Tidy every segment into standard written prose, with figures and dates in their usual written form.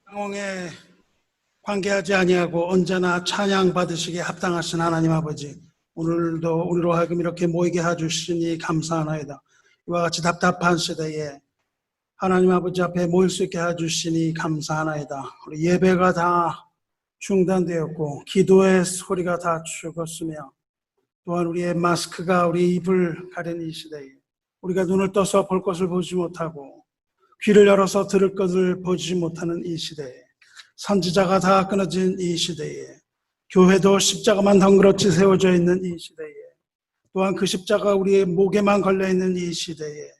상황에 관계하지 아니하고 언제나 찬양 받으시기에 합당하신 하나님 아버지, 오늘도 우리로 하여금 이렇게 모이게 해주시니 감사하나이다. 이와 같이 답답한 시대에 하나님 아버지 앞에 모일 수 있게 해주시니 감사하나이다. 우리 예배가 다 중단되었고 기도의 소리가 다 죽었으며 또한 우리의 마스크가 우리 입을 가린 이 시대에 우리가 눈을 떠서 볼 것을 보지 못하고 귀를 열어서 들을 것을 보지 못하는 이 시대에, 선지자가 다 끊어진 이 시대에, 교회도 십자가만 덩그렇이 세워져 있는 이 시대에, 또한 그 십자가 우리의 목에만 걸려있는 이 시대에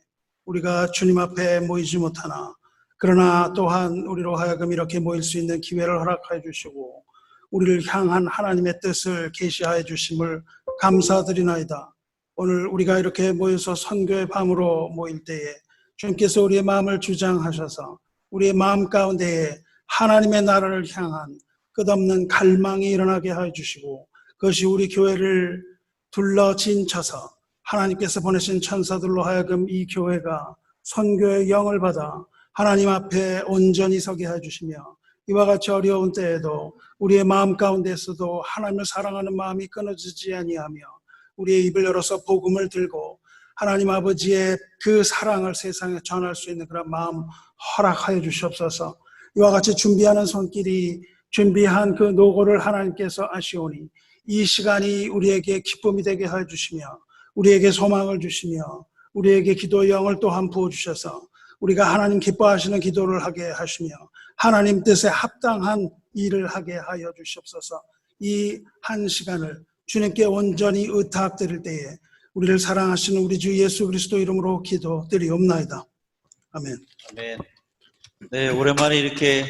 우리가 주님 앞에 모이지 못하나, 그러나 또한 우리로 하여금 이렇게 모일 수 있는 기회를 허락해 주시고 우리를 향한 하나님의 뜻을 계시하여 주심을 감사드리나이다. 오늘 우리가 이렇게 모여서 선교의 밤으로 모일 때에 주님께서 우리의 마음을 주장하셔서 우리의 마음 가운데에 하나님의 나라를 향한 끝없는 갈망이 일어나게 해주시고, 그것이 우리 교회를 둘러 진쳐서 하나님께서 보내신 천사들로 하여금 이 교회가 선교의 영을 받아 하나님 앞에 온전히 서게 해주시며, 이와 같이 어려운 때에도 우리의 마음 가운데서도 하나님을 사랑하는 마음이 끊어지지 아니하며 우리의 입을 열어서 복음을 들고 하나님 아버지의 그 사랑을 세상에 전할 수 있는 그런 마음 허락하여 주시옵소서. 이와 같이 준비하는 손길이 준비한 그 노고를 하나님께서 아시오니 이 시간이 우리에게 기쁨이 되게 하여 주시며 우리에게 소망을 주시며 우리에게 기도의 영을 또한 부어주셔서 우리가 하나님 기뻐하시는 기도를 하게 하시며 하나님 뜻에 합당한 일을 하게 하여 주시옵소서. 이 한 시간을 주님께 온전히 의탁드릴 때에 우리를 사랑하시는 우리 주 예수 그리스도 이름으로 기도드리옵나이다. 아멘. 아멘. 네, 오랜만에 이렇게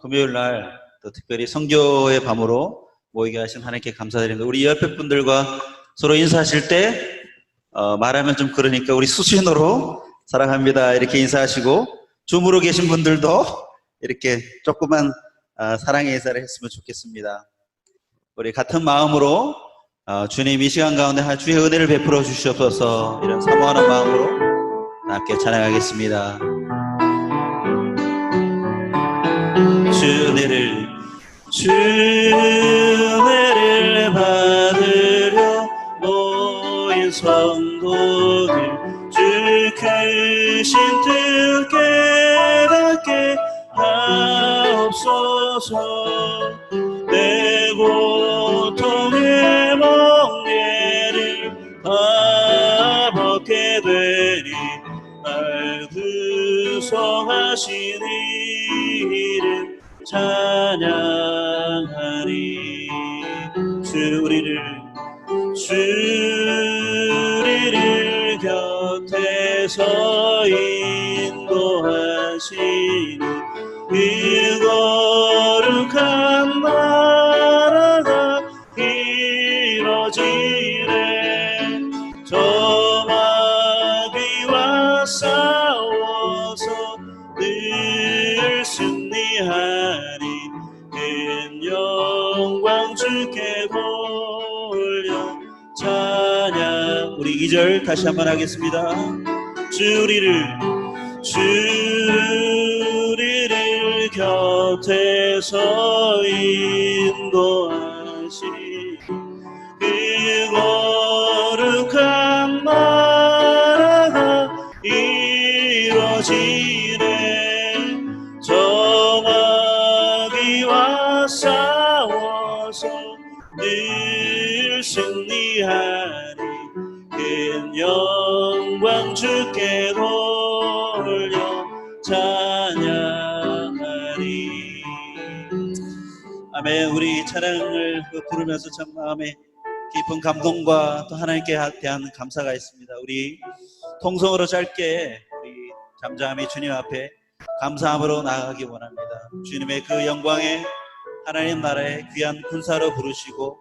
금요일 날 또 특별히 선교의 밤으로 모이게 하신 하나님께 감사드립니다. 우리 옆에 분들과 서로 인사하실 때 말하면 좀 그러니까 우리 수신호로 사랑합니다 이렇게 인사하시고, 줌으로 계신 분들도 이렇게 조그만 사랑의 인사를 했으면 좋겠습니다. 우리 같은 마음으로 주님 이 시간 가운데 주의 은혜를 베풀어 주시옵소서, 이런 사모하는 마음으로 함께 찬양하겠습니다. 주 은혜를 받으려 모인 성도들, 주 크신 뜻 깨닫게 하옵소서. 내 고통의 멍에를 다 벗게 되니 날 구속하신 이름 찬양하리. 주리를 곁에서 인도하시니 그 거룩한 나라가 이뤄지네. 저 마귀와 싸워서 늘 승리하니 큰 영광 주께 돌려 찬양. 우리 2절 다시 한번 하겠습니다. 주리를 곁에서 인도하시니 그 거룩한 나라가 이루어지네. 저 마귀와 싸워서 늘 승리하니 큰 영광 주께 돌려 찬양하리. 아멘. 우리 찬양을 부르면서 참 마음에 깊은 감동과 또 하나님께 대한 감사가 있습니다. 우리 통성으로 짧게 우리 잠잠히 주님 앞에 감사함으로 나아가기 원합니다. 주님의 그 영광에 하나님 나라의 귀한 군사로 부르시고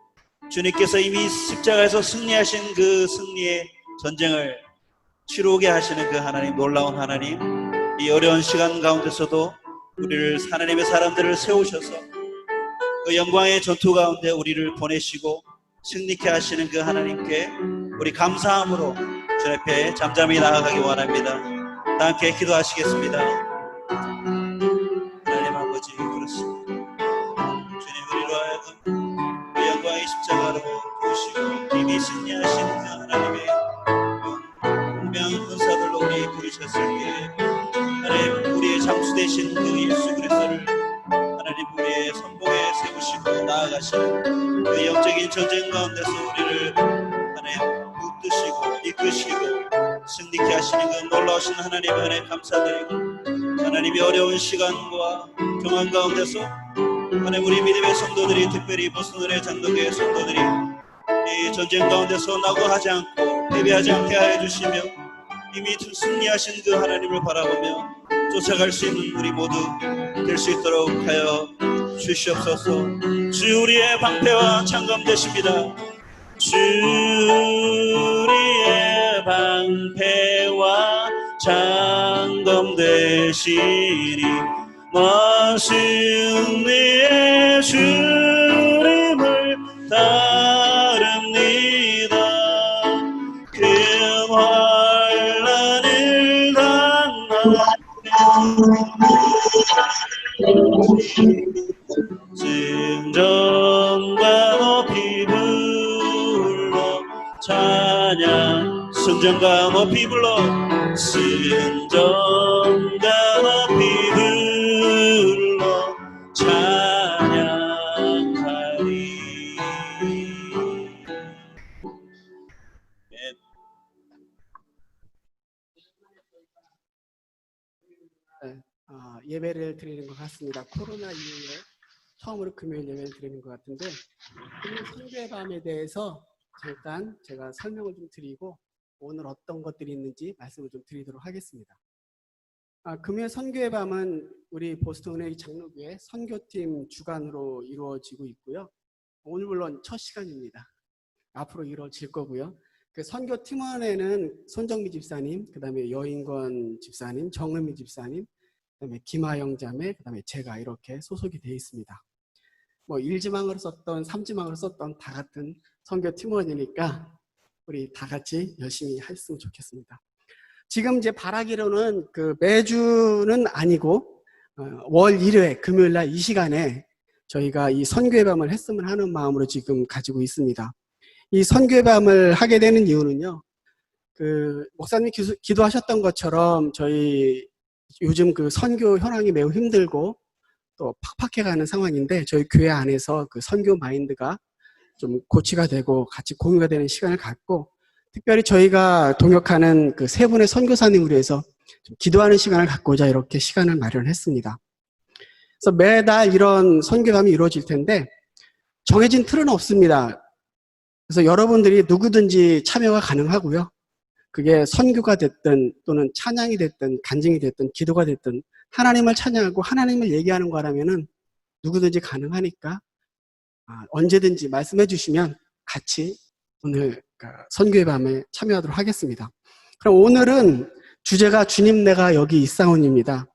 주님께서 이미 십자가에서 승리하신 그 승리의 전쟁을 치루게 하시는 그 하나님, 놀라운 하나님, 이 어려운 시간 가운데서도 우리를 하나님의 사람들을 세우셔서 그 영광의 전투 가운데 우리를 보내시고 승리케 하시는 그 하나님께 우리 감사함으로 주 앞에 잠잠히 나아가기 원합니다. 다 함께 기도하시겠습니다. 하나님 되신 그 예수 그리스도를 하나님 우리의 선봉에 세우시고 나아가시는 그 영적인 전쟁 가운데서 우리를 하나님 붙드시고 이끄시고 승리케 하시는 그 놀라우신 하나님의 은혜 감사드리고, 하나님이 어려운 시간과 경험 가운데서 하나님 우리 믿음의 성도들이, 특별히 보스턴의 장로교회 성도들이 이 전쟁 가운데서 낙오하지 않고 패배하지 않게 하여 주시며 이미 승리하신 그 하나님을 바라보며 쫓아갈 수 있는 우리 모두 될 수 있도록 하여 주시옵소서. 주 우리의 방패와 창검 되십니다. 주 우리의 방패와 창검 되시니 나 승리의 주님을 따릅니다. 큰 환난을 승전과 높이 불러 찬양, 승전과 높이 불러 승전과 높이 불러 찬양하리. 예배를 드리는 것 같습니다. 코로나 이후에 처음으로 금요일 예배를 드리는 것 같은데, 금요일 선교의 밤에 대해서 잠깐 제가 설명을 좀 드리고 오늘 어떤 것들이 있는지 말씀을 좀 드리도록 하겠습니다. 금요일 선교의 밤은 우리 보스턴의 장로교회 선교팀 주관으로 이루어지고 있고요. 오늘 물론 첫 시간입니다. 앞으로 이루어질 거고요. 그 선교팀원에는 손정미 집사님, 그 다음에 여인권 집사님, 정은미 집사님, 그다음에 김하영 자매, 그다음에 제가 이렇게 소속이 되어 있습니다. 뭐 1지망으로 썼던 3지망으로 썼던 다 같은 선교 팀원이니까 우리 다 같이 열심히 했으면 좋겠습니다. 지금 이제 바라기로는 그 매주는 아니고 월 1회 금요일 날 이 시간에 저희가 이 선교의 밤을 했으면 하는 마음으로 지금 가지고 있습니다. 이 선교의 밤을 하게 되는 이유는요, 그 목사님 기도하셨던 것처럼 저희 요즘 그 선교 현황이 매우 힘들고 또 팍팍해가는 상황인데, 저희 교회 안에서 그 선교 마인드가 좀 고치가 되고 같이 공유가 되는 시간을 갖고, 특별히 저희가 동역하는 그 세 분의 선교사님으로 해서 좀 기도하는 시간을 갖고자 이렇게 시간을 마련했습니다. 그래서 매달 이런 선교밤이 이루어질 텐데 정해진 틀은 없습니다. 그래서 여러분들이 누구든지 참여가 가능하고요. 그게 선교가 됐든 또는 찬양이 됐든 간증이 됐든 기도가 됐든 하나님을 찬양하고 하나님을 얘기하는 거라면은 누구든지 가능하니까 언제든지 말씀해 주시면 같이 오늘 선교의 밤에 참여하도록 하겠습니다. 그럼 오늘은 주제가 주님 내가 여기 있사온입니다.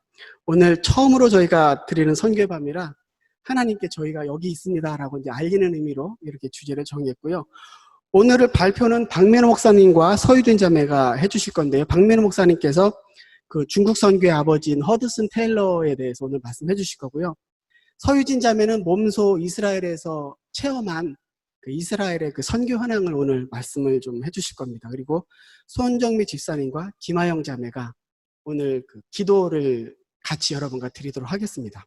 오늘 처음으로 저희가 드리는 선교의 밤이라 하나님께 저희가 여기 있습니다라고 이제 알리는 의미로 이렇게 주제를 정했고요. 오늘을 발표는 박민호 목사님과 서유진 자매가 해주실 건데요. 박민호 목사님께서 그 중국 선교의 아버지인 허드슨 테일러에 대해서 오늘 말씀해 주실 거고요. 서유진 자매는 몸소 이스라엘에서 체험한 그 이스라엘의 그 선교 현황을 오늘 말씀을 좀 해주실 겁니다. 그리고 손정미 집사님과 김하영 자매가 오늘 그 기도를 같이 여러분과 드리도록 하겠습니다.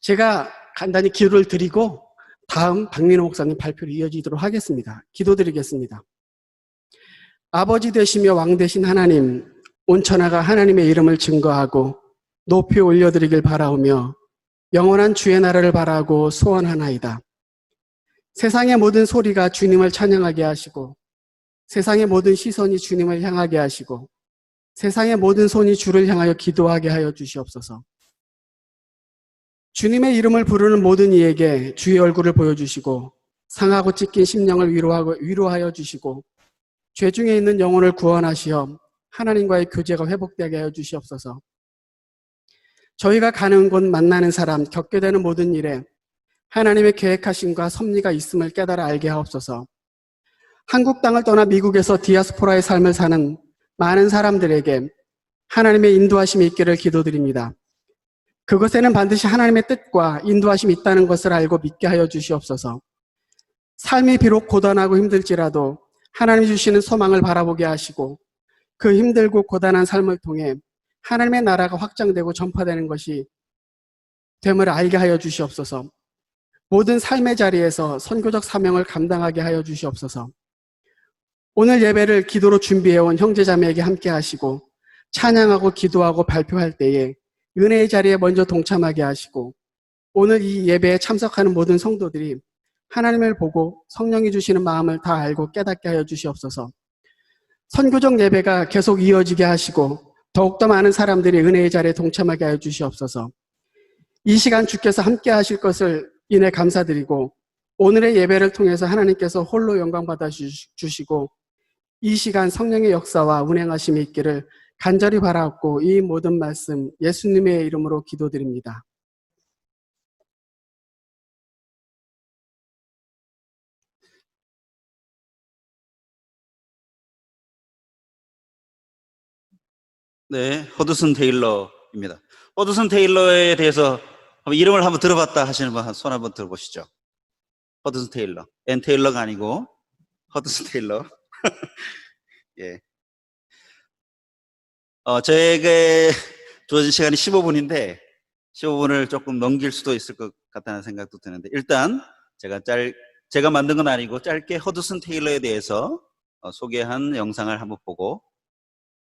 제가 간단히 기도를 드리고 다음 박민호 목사님 발표로 이어지도록 하겠습니다. 기도드리겠습니다. 아버지 되시며 왕 되신 하나님, 온천하가 하나님의 이름을 증거하고 높이 올려드리길 바라오며 영원한 주의 나라를 바라고 소원하나이다. 세상의 모든 소리가 주님을 찬양하게 하시고 세상의 모든 시선이 주님을 향하게 하시고 세상의 모든 손이 주를 향하여 기도하게 하여 주시옵소서. 주님의 이름을 부르는 모든 이에게 주의 얼굴을 보여주시고 상하고 찢긴 심령을 위로하여 주시고 죄 중에 있는 영혼을 구원하시어 하나님과의 교제가 회복되게 하여 주시옵소서. 저희가 가는 곳 만나는 사람 겪게 되는 모든 일에 하나님의 계획하심과 섭리가 있음을 깨달아 알게 하옵소서. 한국 땅을 떠나 미국에서 디아스포라의 삶을 사는 많은 사람들에게 하나님의 인도하심이 있기를 기도드립니다. 그것에는 반드시 하나님의 뜻과 인도하심이 있다는 것을 알고 믿게 하여 주시옵소서. 삶이 비록 고단하고 힘들지라도 하나님이 주시는 소망을 바라보게 하시고 그 힘들고 고단한 삶을 통해 하나님의 나라가 확장되고 전파되는 것이 됨을 알게 하여 주시옵소서. 모든 삶의 자리에서 선교적 사명을 감당하게 하여 주시옵소서. 오늘 예배를 기도로 준비해온 형제자매에게 함께 하시고 찬양하고 기도하고 발표할 때에 은혜의 자리에 먼저 동참하게 하시고 오늘 이 예배에 참석하는 모든 성도들이 하나님을 보고 성령이 주시는 마음을 다 알고 깨닫게 하여 주시옵소서. 선교적 예배가 계속 이어지게 하시고 더욱더 많은 사람들이 은혜의 자리에 동참하게 하여 주시옵소서. 이 시간 주께서 함께 하실 것을 인해 감사드리고 오늘의 예배를 통해서 하나님께서 홀로 영광 받아 주시고 이 시간 성령의 역사와 운행하심이 있기를 간절히 바라옵고 이 모든 말씀 예수님의 이름으로 기도드립니다. 네, 허드슨 테일러입니다. 허드슨 테일러에 대해서 이름을 한번 들어봤다 하시는 분 손 한번 들어보시죠. 허드슨 테일러. 앤 테일러가 아니고 허드슨 테일러. 예. 저에게 주어진 시간이 15분인데 15분을 조금 넘길 수도 있을 것 같다는 생각도 드는데 일단 제가 만든 건 아니고 짧게 허드슨 테일러에 대해서 소개한 영상을 한번 보고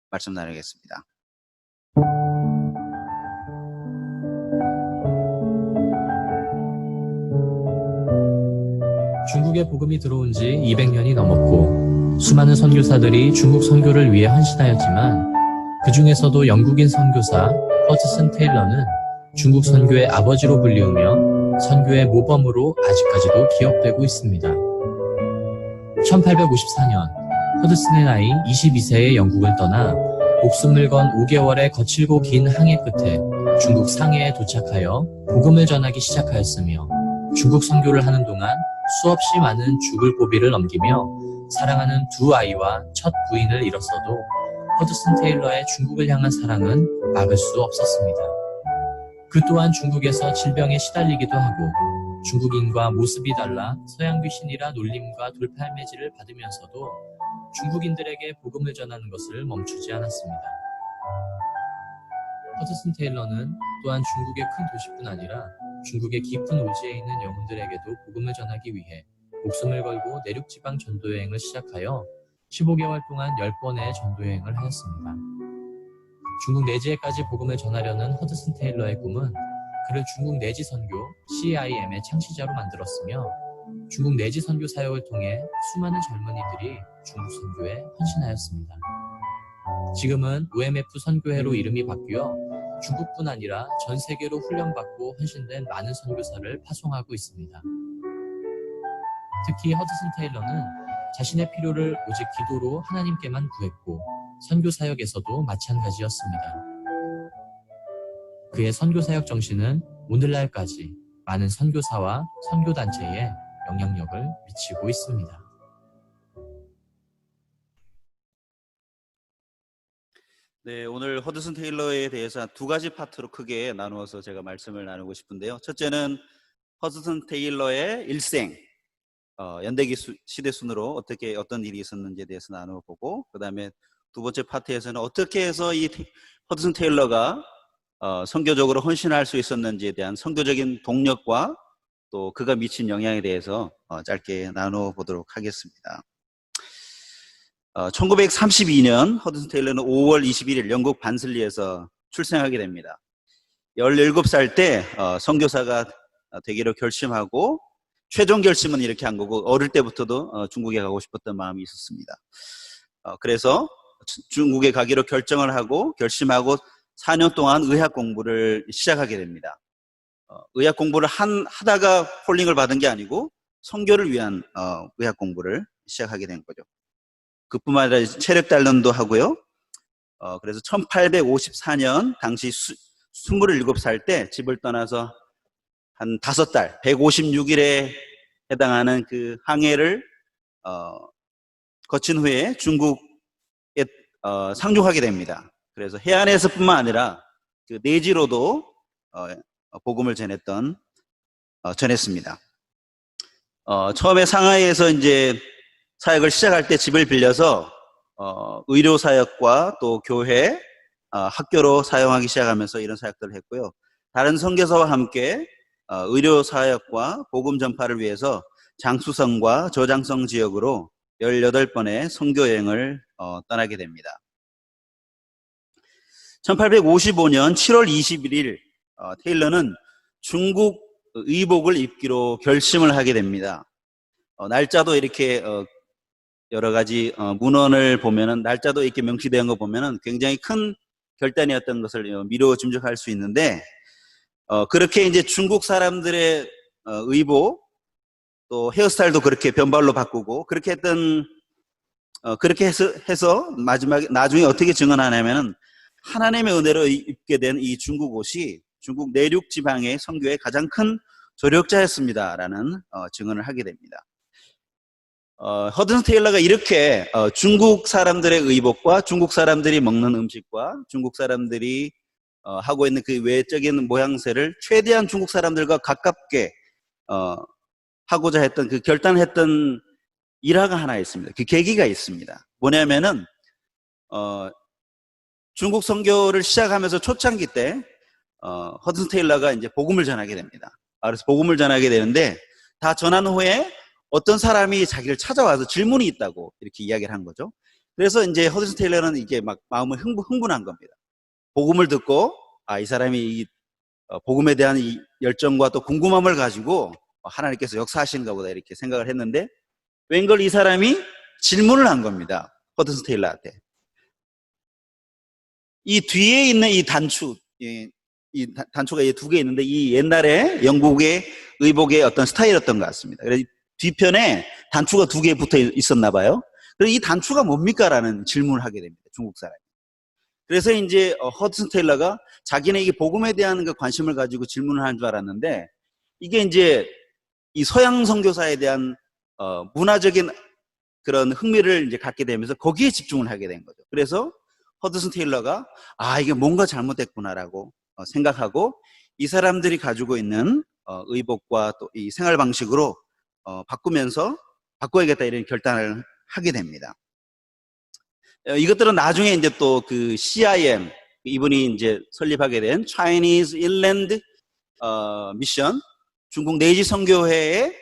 말씀 나누겠습니다. 중국에 복음이 들어온 지 200년이 넘었고 수많은 선교사들이 중국 선교를 위해 헌신하였지만 그 중에서도 영국인 선교사 허드슨 테일러는 중국 선교의 아버지로 불리우며 선교의 모범으로 아직까지도 기억되고 있습니다. 1854년 허드슨의 나이 22세에 영국을 떠나 목숨을 건 5개월의 거칠고 긴 항해 끝에 중국 상해에 도착하여 복음을 전하기 시작하였으며 중국 선교를 하는 동안 수없이 많은 죽을 고비를 넘기며 사랑하는 두 아이와 첫 부인을 잃었어도 허드슨 테일러의 중국을 향한 사랑은 막을 수 없었습니다. 그 또한 중국에서 질병에 시달리기도 하고 중국인과 모습이 달라 서양 귀신이라 놀림과 돌팔매질을 받으면서도 중국인들에게 복음을 전하는 것을 멈추지 않았습니다. 허드슨 테일러는 또한 중국의 큰 도시뿐 아니라 중국의 깊은 오지에 있는 영혼들에게도 복음을 전하기 위해 목숨을 걸고 내륙지방 전도여행을 시작하여 15개월 동안 10번의 전도여행을 하였습니다. 중국 내지에까지 복음을 전하려는 허드슨 테일러의 꿈은 그를 중국 내지 선교 CIM의 창시자로 만들었으며 중국 내지 선교 사역을 통해 수많은 젊은이들이 중국 선교에 헌신하였습니다. 지금은 OMF 선교회로 이름이 바뀌어 중국뿐 아니라 전 세계로 훈련받고 헌신된 많은 선교사를 파송하고 있습니다. 특히 허드슨 테일러는 자신의 필요를 오직 기도로 하나님께만 구했고 선교 사역에서도 마찬가지였습니다. 그의 선교 사역 정신은 오늘날까지 많은 선교사와 선교단체에 영향력을 미치고 있습니다. 네, 오늘 허드슨 테일러에 대해서 두 가지 파트로 크게 나누어서 제가 말씀을 나누고 싶은데요. 첫째는 허드슨 테일러의 일생, 연대기 시대 순으로 어떤 일이 있었는지에 대해서 나누어 보고, 그 다음에 두 번째 파트에서는 어떻게 해서 이 허드슨 테일러가 선교적으로 헌신할 수 있었는지에 대한 선교적인 동력과 또 그가 미친 영향에 대해서 짧게 나누어 보도록 하겠습니다. 1932년 허드슨 테일러는 5월 21일 영국 반슬리에서 출생하게 됩니다. 17살 때 선교사가 되기로 결심하고 최종 결심은 이렇게 한 거고 어릴 때부터도 중국에 가고 싶었던 마음이 있었습니다. 그래서 중국에 가기로 결심하고 4년 동안 의학 공부를 시작하게 됩니다. 의학 공부를 하다가 폴링을 받은 게 아니고 선교를 위한 의학 공부를 시작하게 된 거죠. 그뿐만 아니라 체력 단련도 하고요. 그래서 1854년 당시 27살 때 집을 떠나서 한 5달, 156일에 해당하는 그 항해를 거친 후에 중국에 상륙하게 됩니다. 그래서 해안에서뿐만 아니라 그 내지로도 복음을 전했습니다. 처음에 상하이에서 이제 사역을 시작할 때 집을 빌려서 의료 사역과 또 교회, 학교로 사용하기 시작하면서 이런 사역들을 했고요. 다른 선교사와 함께 의료 사역과 복음 전파를 위해서 장수성과 저장성 지역으로 18번의 선교 여행을 떠나게 됩니다. 1855년 7월 21일 테일러는 중국 의복을 입기로 결심을 하게 됩니다. 날짜도 이렇게 여러 가지 문헌을 보면은 날짜도 이렇게 명시되어 거 보면은 굉장히 큰 결단이었던 것을 미루어 짐작할 수 있는데 그렇게 이제 중국 사람들의 의복 또 헤어스타일도 그렇게 변발로 바꾸고 그렇게 했던 그렇게 해서 마지막에 나중에 어떻게 증언하냐면은 하나님의 은혜로 입게 된 이 중국 옷이 중국 내륙 지방의 선교의 가장 큰 조력자였습니다라는 증언을 하게 됩니다. 허든슨 테일러가 이렇게 중국 사람들의 의복과 중국 사람들이 먹는 음식과 중국 사람들이 하고 있는 그 외적인 모양새를 최대한 중국 사람들과 가깝게 하고자 했던 그 결단했던 일화가 하나 있습니다. 그 계기가 있습니다. 뭐냐면은 중국 선교를 시작하면서 초창기 때 허든슨 테일러가 이제 복음을 전하게 됩니다. 그래서 복음을 전하게 되는데 다 전한 후에 어떤 사람이 자기를 찾아와서 질문이 있다고 이렇게 이야기를 한 거죠. 그래서 이제 허든슨 테일러는 이게 막 마음을 흥분한 겁니다. 복음을 듣고 이 사람이 이 복음에 대한 이 열정과 또 궁금함을 가지고 하나님께서 역사하시는가 보다 이렇게 생각을 했는데 웬걸 이 사람이 질문을 한 겁니다. 허든슨 테일러한테. 이 뒤에 있는 이 단추, 이 단추가 두 개 있는데 이 옛날에 영국의 의복의 어떤 스타일이었던 것 같습니다. 그래서 뒤편에 단추가 2개 붙어 있었나 봐요. 그래서 이 단추가 뭡니까? 라는 질문을 하게 됩니다. 중국 사람이. 그래서 이제 허든슨 테일러가 자기는 이게 복음에 대한 그 관심을 가지고 질문을 하는 줄 알았는데 이게 이제 이 서양 선교사에 대한 문화적인 그런 흥미를 이제 갖게 되면서 거기에 집중을 하게 된 거죠. 그래서 허든슨 테일러가 이게 뭔가 잘못됐구나라고 생각하고 이 사람들이 가지고 있는 의복과 또 이 생활 방식으로 바꿔야겠다 이런 결단을 하게 됩니다. 이것들은 나중에 이제 또 그 CIM 이분이 이제 설립하게 된 Chinese Inland Mission 중국 내지 선교회의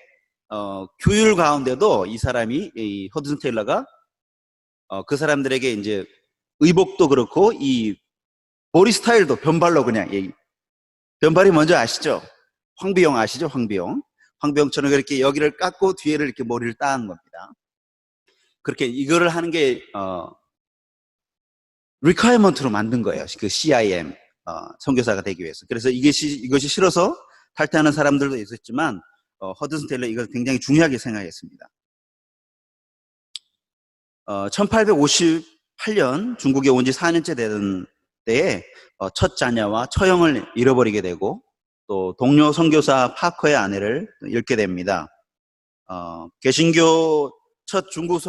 교율 가운데도 이 사람이 이 허든슨 테일러가 그 사람들에게 이제 의복도 그렇고 이 머리 스타일도 변발로 그냥 변발이 뭔지 아시죠? 황비용 아시죠? 황비용처럼 이렇게 여기를 깎고 뒤에를 이렇게 머리를 따는 겁니다. 그렇게 이거를 하는 게 requirement로 만든 거예요. 그 CIM 선교사가 되기 위해서. 그래서 이것이 싫어서 탈퇴하는 사람들도 있었지만 허든슨 테일러 이걸 굉장히 중요하게 생각했습니다. 1858년 중국에 온 지 4년째 되던 때에 첫 자녀와 처형을 잃어버리게 되고 또 동료 선교사 파커의 아내를 잃게 됩니다. 개신교 첫 중국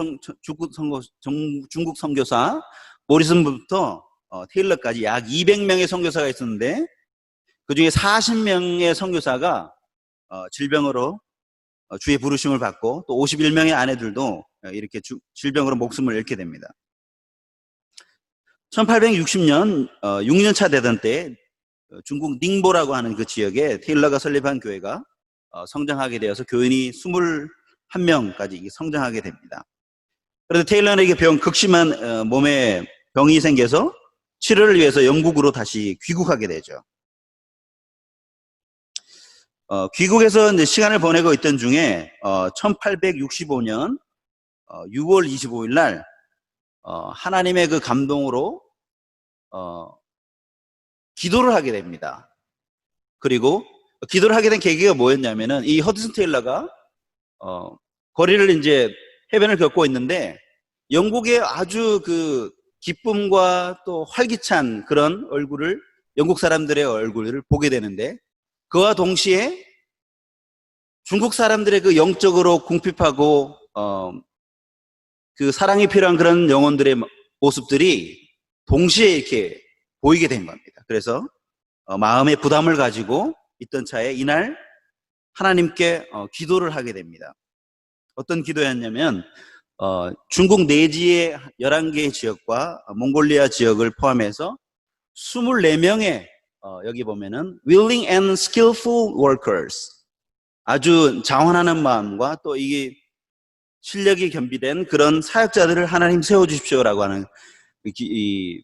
선교사 모리슨부터 테일러까지 약 200명의 선교사가 있었는데 그중에 40명의 선교사가 질병으로 주의 부르심을 받고 또 51명의 아내들도 이렇게 질병으로 목숨을 잃게 됩니다. 1860년 6년차 되던 때 중국 닝보라고 하는 그 지역에 테일러가 설립한 교회가 성장하게 되어서 교인이 21명까지 성장하게 됩니다. 그래서 테일러에게 극심한 몸에 병이 생겨서 치료를 위해서 영국으로 다시 귀국하게 되죠. 귀국에서 이제 시간을 보내고 있던 중에 1865년 6월 25일 날 하나님의 그 감동으로 기도를 하게 됩니다. 그리고 기도를 하게 된 계기가 뭐였냐면은 이 허든슨 테일러가 거리를 이제 해변을 걷고 있는데 영국의 아주 그 기쁨과 또 활기찬 그런 얼굴을 영국 사람들의 얼굴을 보게 되는데 그와 동시에 중국 사람들의 그 영적으로 궁핍하고 그 사랑이 필요한 그런 영혼들의 모습들이 동시에 이렇게 보이게 된 겁니다. 그래서 마음의 부담을 가지고 있던 차에 이날 하나님께 기도를 하게 됩니다. 어떤 기도였냐면 중국 내지의 11개의 지역과 몽골리아 지역을 포함해서 24명의 여기 보면은 willing and skillful workers, 아주 자원하는 마음과 또 이게 실력이 겸비된 그런 사역자들을 하나님 세워주십시오라고 하는 이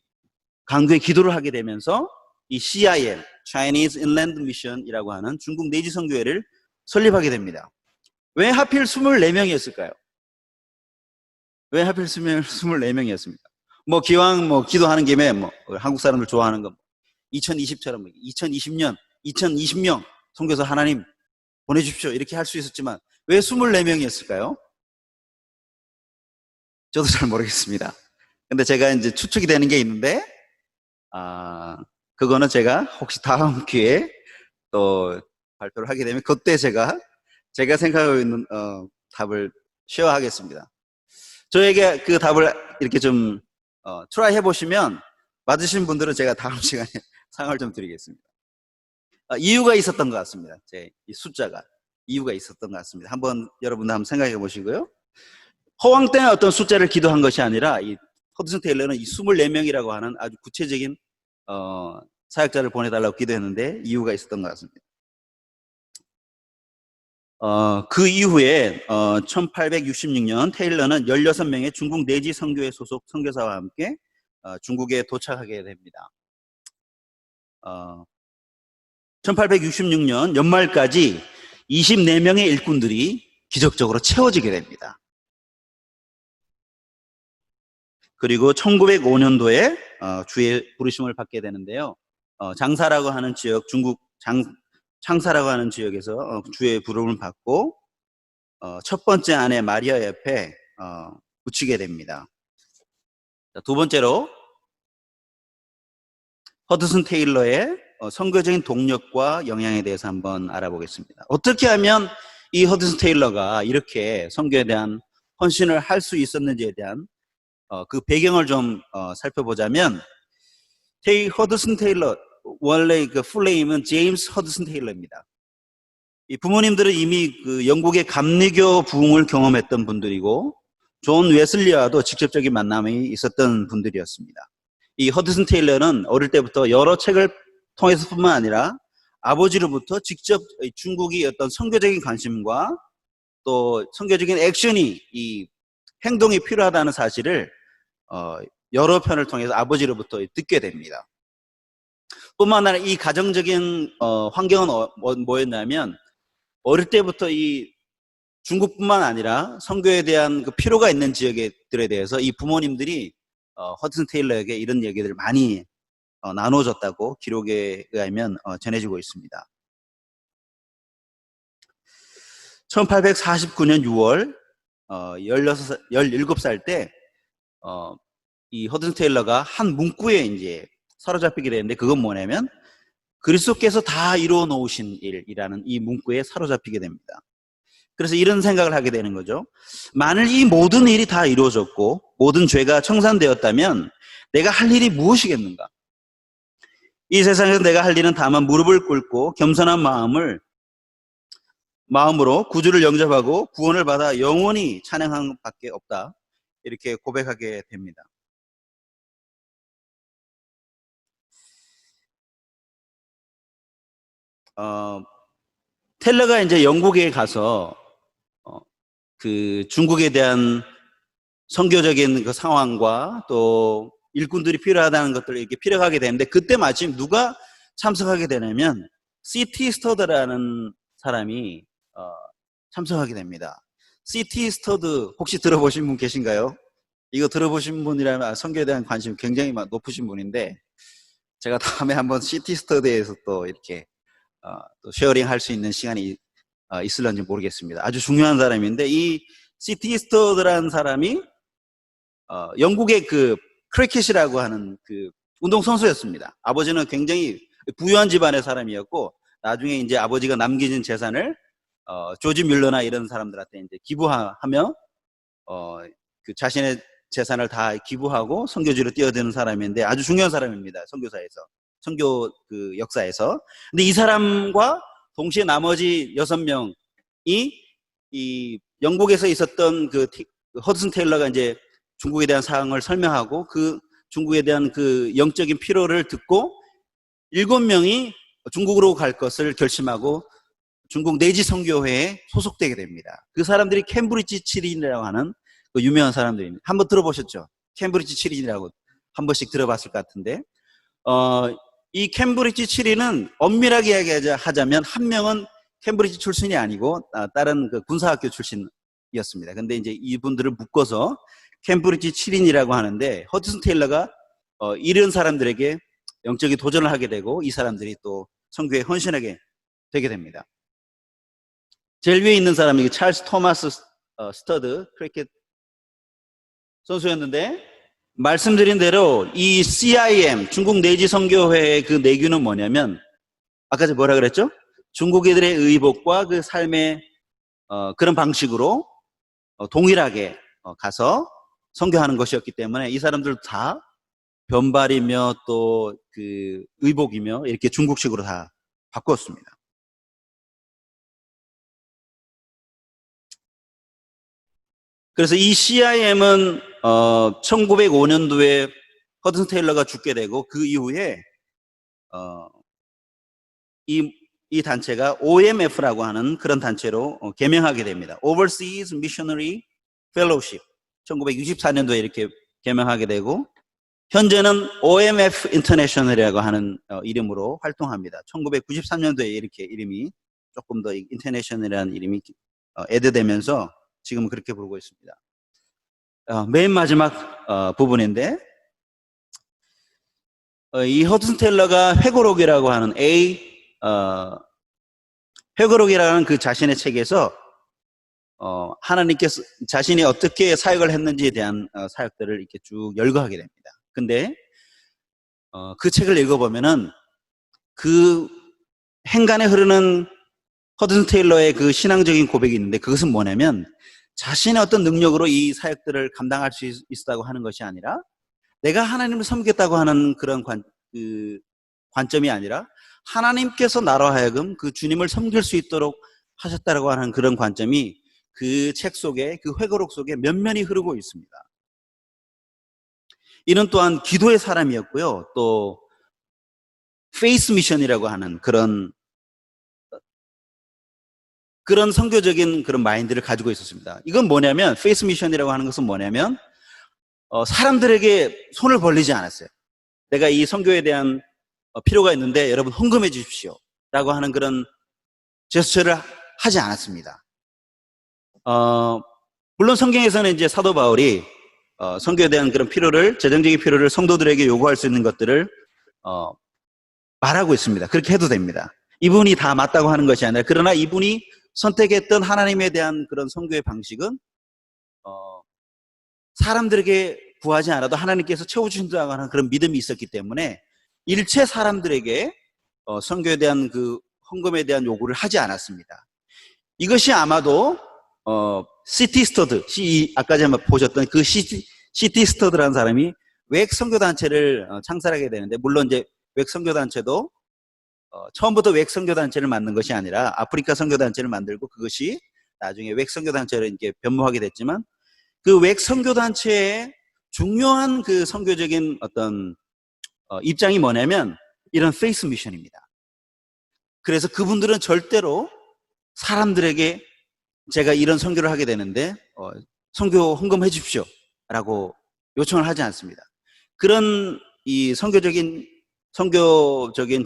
강구의 기도를 하게 되면서 이 CIM, Chinese Inland Mission이라고 하는 중국 내지 선교회를 설립하게 됩니다. 왜 하필 24명이었을까요? 왜 하필 24명이었습니까? 뭐 기왕 뭐 기도하는 김에 뭐 한국 사람들 좋아하는 거 2020처럼 2020년 2020명 선교사 하나님 보내주십시오 이렇게 할 수 있었지만 왜 24명이었을까요? 저도 잘 모르겠습니다. 근데 제가 이제 추측이 되는 게 있는데 그거는 제가 혹시 다음 기회에 또 발표를 하게 되면 그때 제가 생각하고 있는 답을 쉐어하겠습니다. 저에게 그 답을 이렇게 좀 트라이 해보시면 맞으신 분들은 제가 다음 시간에 상을 좀 드리겠습니다. 이유가 있었던 것 같습니다. 제 이 숫자가 이유가 있었던 것 같습니다. 한번 여러분들 한번 생각해 보시고요. 허황 때문에 어떤 숫자를 기도한 것이 아니라 이 허드슨 테일러는 이 24명이라고 하는 아주 구체적인 사역자를 보내달라고 기도했는데 이유가 있었던 것 같습니다. 그 이후에 1866년 테일러는 16명의 중국 내지 선교회 소속 선교사와 함께 중국에 도착하게 됩니다. 1866년 연말까지 24명의 일꾼들이 기적적으로 채워지게 됩니다. 그리고 1905년도에 주의 부르심을 받게 되는데요. 장사라고 하는 지역, 중국 창사라고 하는 지역에서 주의 부름을 받고 첫 번째 아내 마리아 옆에 붙이게 됩니다. 두 번째로 허드슨 테일러의 선교적인 동력과 영향에 대해서 한번 알아보겠습니다. 어떻게 하면 이 허드슨 테일러가 이렇게 선교에 대한 헌신을 할 수 있었는지에 대한 그 배경을 좀 살펴보자면 허드슨 테일러 원래 그 풀네임은 제임스 허드슨 테일러입니다. 이 부모님들은 이미 그 영국의 감리교 부흥을 경험했던 분들이고 존 웨슬리와도 직접적인 만남이 있었던 분들이었습니다. 이 허드슨 테일러는 어릴 때부터 여러 책을 통해서뿐만 아니라 아버지로부터 직접 중국이 어떤 선교적인 관심과 또 선교적인 액션이 이 행동이 필요하다는 사실을 여러 편을 통해서 아버지로부터 듣게 됩니다. 뿐만 아니라 이 가정적인 환경은 뭐였냐면 어릴 때부터 이 중국뿐만 아니라 선교에 대한 그 필요가 있는 지역들에 대해서 이 부모님들이 허드슨 테일러에게 이런 얘기들을 많이 나눠줬다고 기록에 의하면 전해지고 있습니다. 1849년 6월 17살 때 이 허드슨 테일러가 한 문구에 이제 사로잡히게 되는데 그건 뭐냐면 그리스도께서 다 이루어 놓으신 일이라는 이 문구에 사로잡히게 됩니다. 그래서 이런 생각을 하게 되는 거죠. 만일 이 모든 일이 다 이루어졌고 모든 죄가 청산되었다면 내가 할 일이 무엇이겠는가? 이 세상에서 내가 할 일은 다만 무릎을 꿇고 겸손한 마음으로 구주를 영접하고 구원을 받아 영원히 찬양한 밖에 없다. 이렇게 고백하게 됩니다. 텔러가 이제 영국에 가서 그 중국에 대한 선교적인 그 상황과 또 일꾼들이 필요하다는 것들을 이렇게 필요하게 되는데 그때 마침 누가 참석하게 되냐면 C.T. 스터드라는 사람이 참석하게 됩니다. C.T. 스터드 혹시 들어보신 분 계신가요? 이거 들어보신 분이라면 선교에 대한 관심이 굉장히 높으신 분인데 제가 다음에 한번 C.T. 스터드에서 또 이렇게 또 쉐어링 할 수 있는 시간이 있을런지 모르겠습니다. 아주 중요한 사람인데 이 C.T. 스터드라는 사람이 영국의 그 크리켓이라고 하는 그 운동선수였습니다. 아버지는 굉장히 부유한 집안의 사람이었고 나중에 이제 아버지가 남겨진 재산을 조지 뮬러나 이런 사람들한테 이제 기부하며 그 자신의 재산을 다 기부하고 선교지로 뛰어드는 사람인데 아주 중요한 사람입니다. 선교사에서 선교 그 역사에서. 근데 이 사람과 동시에 나머지 6명이 이 영국에서 있었던 그 허드슨 테일러가 이제 중국에 대한 사항을 설명하고 그 중국에 대한 그 영적인 피로를 듣고 7명이 중국으로 갈 것을 결심하고 중국 내지 선교회에 소속되게 됩니다. 그 사람들이 캠브리지 7인이라고 하는 그 유명한 사람들입니다. 한번 들어보셨죠? 캠브리지 7인이라고 한 번씩 들어봤을 것 같은데, 이 캠브리지 7인은 엄밀하게 이야기하자면 한 명은 캠브리지 출신이 아니고 다른 그 군사학교 출신이었습니다. 근데 이제 이분들을 묶어서 캠브리지 7인이라고 하는데, 허드슨 테일러가 이런 사람들에게 영적인 도전을 하게 되고 이 사람들이 또 선교에 헌신하게 되게 됩니다. 제일 위에 있는 사람이 찰스 토마스 스터드 크리켓 선수였는데, 말씀드린 대로 이 CIM 중국 내지 선교회의 그 내규는 뭐냐면, 아까 제가 뭐라 그랬죠? 중국인들의 의복과 그 삶의 그런 방식으로 동일하게 가서 선교하는 것이었기 때문에 이 사람들 다 변발이며 또 그 의복이며 이렇게 중국식으로 다 바꿨습니다. 그래서 이 CIM은 1905년도에 허드슨 테일러가 죽게 되고 그 이후에 이 단체가 OMF라고 하는 그런 단체로 개명하게 됩니다. Overseas Missionary Fellowship. 1964년도에 이렇게 개명하게 되고 현재는 OMF International이라고 하는 이름으로 활동합니다. 1993년도에 이렇게 이름이 조금 더 인터내셔널이라는 이름이 애드되면서 지금은 그렇게 부르고 있습니다. 맨 마지막 부분인데, 이 허드슨 테일러가 회고록이라고 하는 회고록이라는 그 자신의 책에서 하나님께서 자신이 어떻게 사역을 했는지에 대한 사역들을 이렇게 쭉 열거하게 됩니다. 근데 그 책을 읽어보면은 그 행간에 흐르는 허드슨 테일러의 그 신앙적인 고백이 있는데, 그것은 뭐냐면 자신의 어떤 능력으로 이 사역들을 감당할 수 있다고 하는 것이 아니라 내가 하나님을 섬기겠다고 하는 그런 관점이 아니라 하나님께서 나로 하여금 그 주님을 섬길 수 있도록 하셨다라고 하는 그런 관점이 그 책 속에, 그 회고록 속에 면면히 흐르고 있습니다. 이는 또한 기도의 사람이었고요. 또 페이스 미션이라고 하는 그런 선교적인 그런 마인드를 가지고 있었습니다. 이건 뭐냐면, 페이스 미션이라고 하는 것은 뭐냐면 사람들에게 손을 벌리지 않았어요. 내가 이 선교에 대한 필요가 있는데 여러분 헌금해 주십시오 라고 하는 그런 제스처를 하지 않았습니다. 물론 성경에서는 이제 사도 바울이 선교에 대한 그런 필요를, 재정적인 필요를 성도들에게 요구할 수 있는 것들을 말하고 있습니다. 그렇게 해도 됩니다. 이분이 다 맞다고 하는 것이 아니라, 그러나 이분이 선택했던 하나님에 대한 그런 선교의 방식은 사람들에게 구하지 않아도 하나님께서 채워주신다고 하는 그런 믿음이 있었기 때문에 일체 사람들에게 선교에 대한 그 헌금에 대한 요구를 하지 않았습니다. 이것이 아마도 시티 스터드, 아까 제가 보셨던 그 시티 스터드라는 사람이 외국 선교 단체를 창설하게 되는데, 물론 이제 외국 선교 단체도 처음부터 외국 선교 단체를 만든 것이 아니라 아프리카 선교 단체를 만들고 그것이 나중에 외국 선교 단체로 이렇게 변모하게 됐지만, 그 외국 선교 단체의 중요한 그 선교적인 어떤 입장이 뭐냐면 이런 페이스 미션입니다. 그래서 그분들은 절대로 사람들에게 제가 이런 선교를 하게 되는데 선교 헌금해 주십시오 라고 요청을 하지 않습니다. 그런 이 선교적인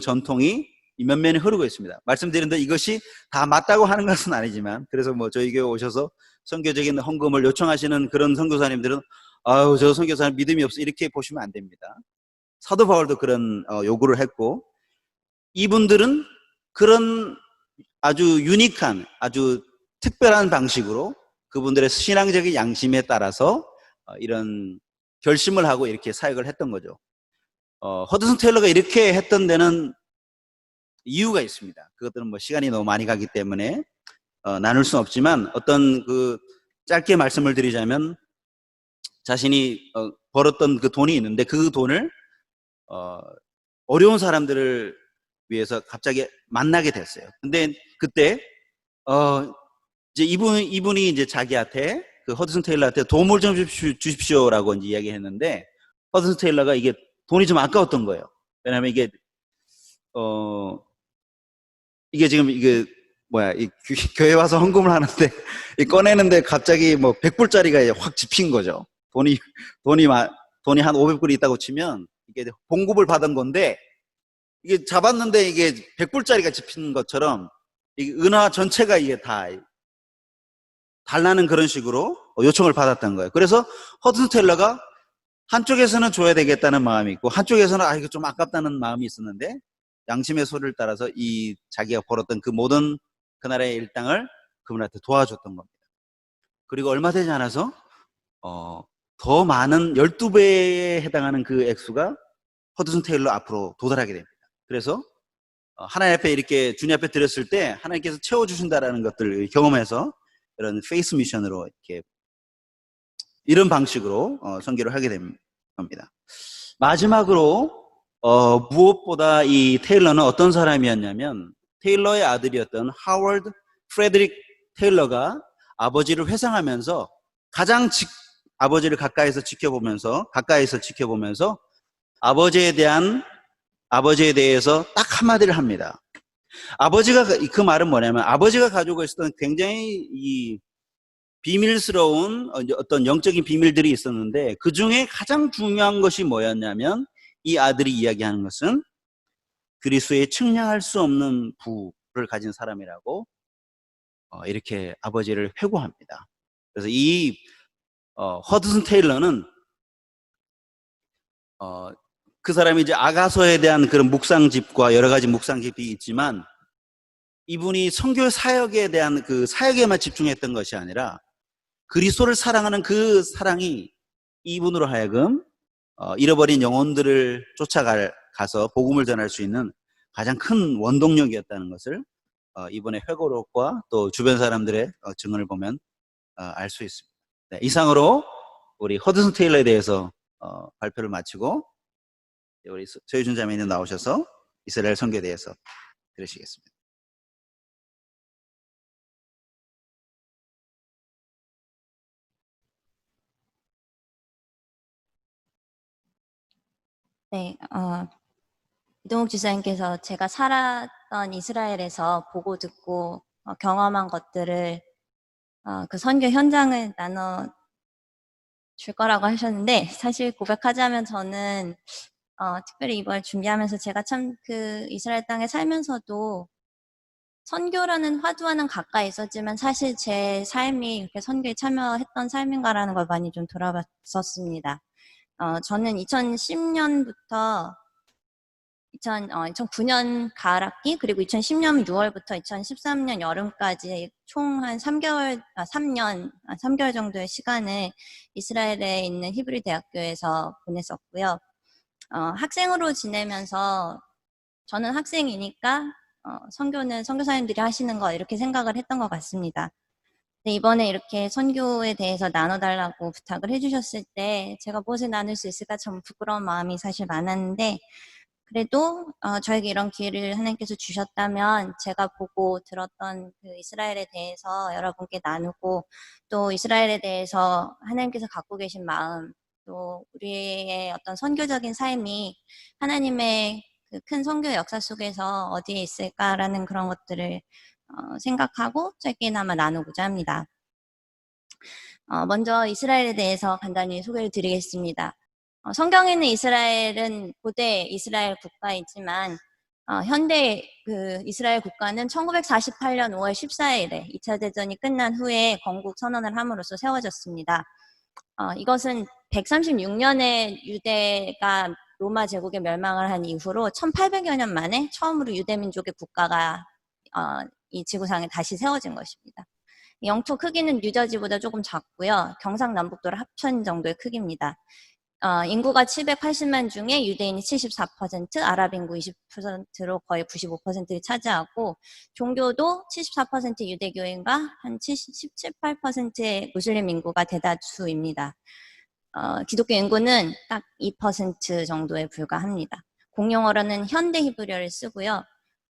전통이 면면에 흐르고 있습니다. 말씀드린데 이것이 다 맞다고 하는 것은 아니지만, 그래서 뭐 저희 교회 오셔서 선교적인 헌금을 요청하시는 그런 선교사님들은 아유, 저 선교사님 믿음이 없어 이렇게 보시면 안 됩니다. 사도 바울도 그런 요구를 했고, 이분들은 그런 아주 유니크한, 아주 특별한 방식으로 그분들의 신앙적인 양심에 따라서 이런 결심을 하고 이렇게 사역을 했던 거죠. 허드슨 테일러가 이렇게 했던 데는 이유가 있습니다. 그것들은 뭐 시간이 너무 많이 가기 때문에 나눌 수는 없지만, 어떤 그 짧게 말씀을 드리자면, 자신이 벌었던 그 돈이 있는데 그 돈을 어려운 사람들을 위해서 갑자기 만나게 됐어요. 근데 그때 이제 이분이 이제 자기한테, 그 허드슨 테일러한테 도움을 좀 주십시오라고 이제 이야기했는데, 허드슨 테일러가 이게 돈이 좀 아까웠던 거예요. 왜냐하면 이게 지금 교회 와서 헌금을 하는데 꺼내는데 갑자기 뭐 100불짜리가 확 집힌 거죠. 돈이 한 500불이 있다고 치면 이게 봉급을 받은 건데 이게 잡았는데 이게 100불짜리가 집힌 것처럼 이 은하 전체가 이게 다 달라는 그런 식으로 요청을 받았던 거예요. 그래서 허드슨 테일러가 한쪽에서는 줘야 되겠다는 마음이 있고 한쪽에서는 이거 좀 아깝다는 마음이 있었는데 양심의 소리를 따라서 자기가 벌었던 그 모든 그 나라의 일당을 그분한테 도와줬던 겁니다. 그리고 얼마 되지 않아서 더 많은 12배에 해당하는 그 액수가 허드슨 테일러 앞으로 도달하게 됩니다. 그래서 하나님 앞에 이렇게 주님 앞에 드렸을 때 하나님께서 채워주신다라는 것들을 경험해서 이런 페이스 미션으로 이렇게 이런 방식으로 선교를 하게 된 겁니다. 마지막으로 무엇보다 이 테일러는 어떤 사람이었냐면 테일러의 아들이었던 하워드 프레드릭 테일러가 아버지를 회상하면서 아버지를 가까이서 지켜보면서 아버지에 대해서 딱 한마디를 합니다. 그 말은 뭐냐면 아버지가 가지고 있었던 굉장히 비밀스러운 어떤 영적인 비밀들이 있었는데 그 중에 가장 중요한 것이 뭐였냐면 이 아들이 이야기하는 것은 그리스도의 측량할 수 없는 부를 가진 사람이라고 이렇게 아버지를 회고합니다. 그래서 이 허드슨 테일러는 그 사람이 이제 아가서에 대한 그런 묵상집과 여러 가지 묵상집이 있지만 이분이 선교 사역에 대한 그 사역에만 집중했던 것이 아니라 그리스도를 사랑하는 그 사랑이 이분으로 하여금 잃어버린 영혼들을 가서 복음을 전할 수 있는 가장 큰 원동력이었다는 것을 이번에 회고록과 또 주변 사람들의 증언을 보면 알 수 있습니다. 네, 이상으로 우리 허드슨 테일러에 대해서 발표를 마치고 우리 조혜준 자매님 나오셔서 이스라엘 선교에 대해서 들으시겠습니다. 네, 이동욱 지사님께서 제가 살았던 이스라엘에서 보고 듣고 경험한 것들을 그 선교 현장을 나눠 줄 거라고 하셨는데 사실 고백하자면 저는 특별히 이걸 준비하면서 제가 참 그 이스라엘 땅에 살면서도 선교라는 화두와는 가까이 있었지만 사실 제 삶이 이렇게 선교에 참여했던 삶인가라는 걸 많이 좀 돌아봤었습니다. 저는 2010년부터 2009년 가을 학기 그리고 2010년 6월부터 2013년 여름까지 총 한 3개월 정도의 시간을 이스라엘에 있는 히브리 대학교에서 보냈었고요. 학생으로 지내면서 저는 학생이니까 선교는 선교사님들이 하시는 거 이렇게 생각을 했던 것 같습니다. 근데 이번에 이렇게 선교에 대해서 나눠달라고 부탁을 해주셨을 때 제가 무엇을 나눌 수 있을까 참 부끄러운 마음이 사실 많았는데 그래도 저에게 이런 기회를 하나님께서 주셨다면 제가 보고 들었던 그 이스라엘에 대해서 여러분께 나누고 또 이스라엘에 대해서 하나님께서 갖고 계신 마음 또 우리의 어떤 선교적인 삶이 하나님의 그 큰 선교 역사 속에서 어디에 있을까라는 그런 것들을 생각하고 짧게나마 나누고자 합니다. 먼저 이스라엘에 대해서 간단히 소개를 드리겠습니다. 성경에는 이스라엘은 고대 이스라엘 국가이지만 현대 그 이스라엘 국가는 1948년 5월 14일에 2차 대전이 끝난 후에 건국 선언을 함으로써 세워졌습니다. 이것은 136년에 유대가 로마 제국에 멸망을 한 이후로 1800여 년 만에 처음으로 유대민족의 국가가 이 지구상에 다시 세워진 것입니다. 영토 크기는 뉴저지보다 조금 작고요. 경상남북도를 합천 정도의 크기입니다. 인구가 780만 중에 유대인이 74%, 아랍 인구 20%로 거의 95%를 차지하고 종교도 74% 유대교인과 한 17, 18%의 무슬림 인구가 대다수입니다. 기독교 인구는 딱 2% 정도에 불과합니다. 공용어로는 현대 히브리어를 쓰고요.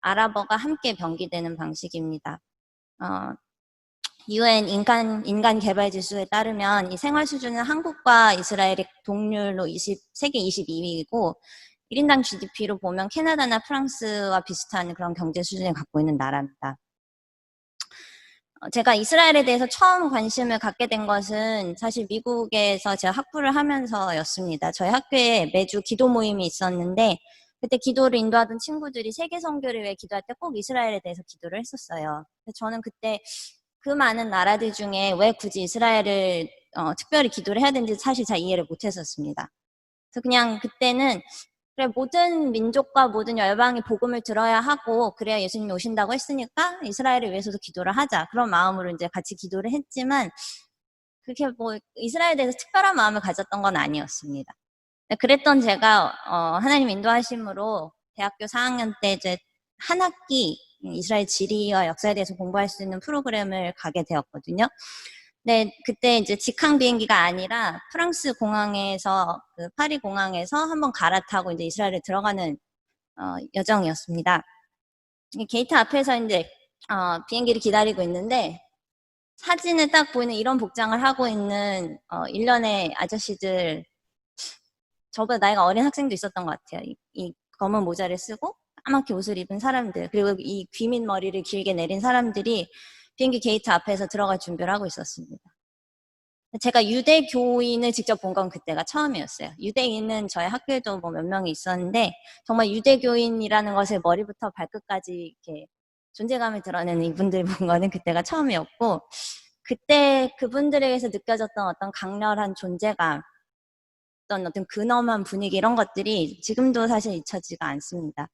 아랍어가 함께 병기되는 방식입니다. UN 인간 개발 지수에 따르면 이 생활 수준은 한국과 이스라엘의 동률로 세계 22위이고 1인당 GDP로 보면 캐나다나 프랑스와 비슷한 그런 경제 수준을 갖고 있는 나라입니다. 제가 이스라엘에 대해서 처음 관심을 갖게 된 것은 사실 미국에서 제가 학부를 하면서였습니다. 저희 학교에 매주 기도 모임이 있었는데 그때 기도를 인도하던 친구들이 세계 선교를 위해 기도할 때 꼭 이스라엘에 대해서 기도를 했었어요. 저는 그때 그 많은 나라들 중에 왜 굳이 이스라엘을 특별히 기도를 해야 되는지 사실 잘 이해를 못했었습니다. 그래서 그냥 그때는 그래 모든 민족과 모든 열방이 복음을 들어야 하고 그래야 예수님이 오신다고 했으니까 이스라엘을 위해서도 기도를 하자 그런 마음으로 이제 같이 기도를 했지만 그렇게 뭐 이스라엘에 대해서 특별한 마음을 가졌던 건 아니었습니다. 그랬던 제가 하나님 인도하심으로 대학교 4학년 때 이제 한 학기 이스라엘 지리와 역사에 대해서 공부할 수 있는 프로그램을 가게 되었거든요. 네, 그때 이제 직항 비행기가 아니라 프랑스 공항에서 그 파리 공항에서 한번 갈아타고 이제 이스라엘에 들어가는 여정이었습니다. 게이트 앞에서 이제 비행기를 기다리고 있는데 사진에 딱 보이는 이런 복장을 하고 있는 일련의 아저씨들 저보다 나이가 어린 학생도 있었던 것 같아요. 이 검은 모자를 쓰고 까맣게 옷을 입은 사람들 그리고 이 귀민 머리를 길게 내린 사람들이 비행기 게이트 앞에서 들어갈 준비를 하고 있었습니다. 제가 유대교인을 직접 본 건 그때가 처음이었어요. 유대인은 저희 학교에도 뭐 몇 명이 있었는데 정말 유대교인이라는 것을 머리부터 발끝까지 이렇게 존재감을 드러내는 이분들 본 거는 그때가 처음이었고 그때 그분들에게서 느껴졌던 어떤 강렬한 존재감 어떤 근엄한 분위기 이런 것들이 지금도 사실 잊혀지지가 않습니다.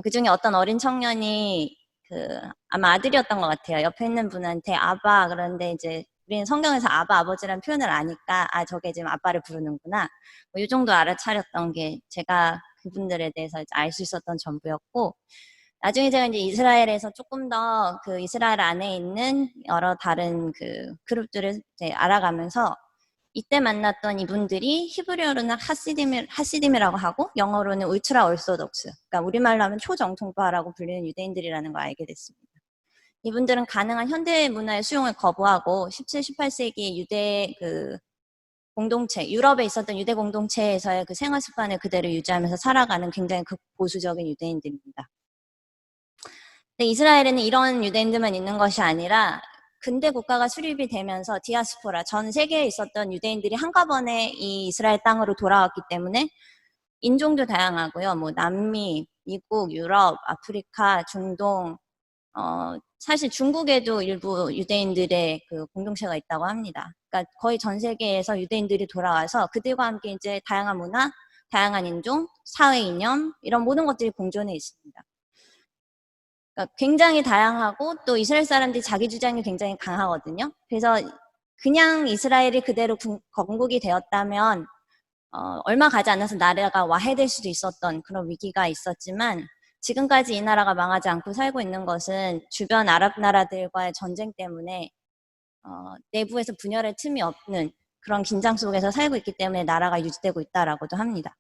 그중에 어떤 어린 청년이 아마 아들이었던 것 같아요. 옆에 있는 분한테 아바 그런데 이제 우리는 성경에서 아바 아버지라는 표현을 아니까 저게 지금 아빠를 부르는구나 뭐 이 정도 알아차렸던 게 제가 그분들에 대해서 알 수 있었던 전부였고 나중에 제가 이제 이스라엘에서 조금 더 그 이스라엘 안에 있는 여러 다른 그 그룹들을 이제 알아가면서 이때 만났던 이분들이 히브리어로는 하시딤이라고 하고 영어로는 울트라 얼소독스 그러니까 우리말로 하면 초정통파라고 불리는 유대인들이라는 걸 알게 됐습니다. 이분들은 가능한 현대 문화의 수용을 거부하고 17, 18세기 유대 공동체, 유럽에 있었던 유대 공동체에서의 그 생활 습관을 그대로 유지하면서 살아가는 굉장히 극보수적인 유대인들입니다. 근데 이스라엘에는 이런 유대인들만 있는 것이 아니라 근대 국가가 수립이 되면서 디아스포라, 전 세계에 있었던 유대인들이 한꺼번에 이 이스라엘 땅으로 돌아왔기 때문에 인종도 다양하고요. 뭐 남미, 미국, 유럽, 아프리카, 중동, 사실 중국에도 일부 유대인들의 그 공동체가 있다고 합니다. 그러니까 거의 전 세계에서 유대인들이 돌아와서 그들과 함께 이제 다양한 문화, 다양한 인종, 사회 이념 이런 모든 것들이 공존해 있습니다. 그러니까 굉장히 다양하고 또 이스라엘 사람들이 자기 주장이 굉장히 강하거든요. 그래서 그냥 이스라엘이 그대로 건국이 되었다면 얼마 가지 않아서 나라가 와해될 수도 있었던 그런 위기가 있었지만 지금까지 이 나라가 망하지 않고 살고 있는 것은 주변 아랍 나라들과의 전쟁 때문에 내부에서 분열의 틈이 없는 그런 긴장 속에서 살고 있기 때문에 나라가 유지되고 있다라고도 합니다.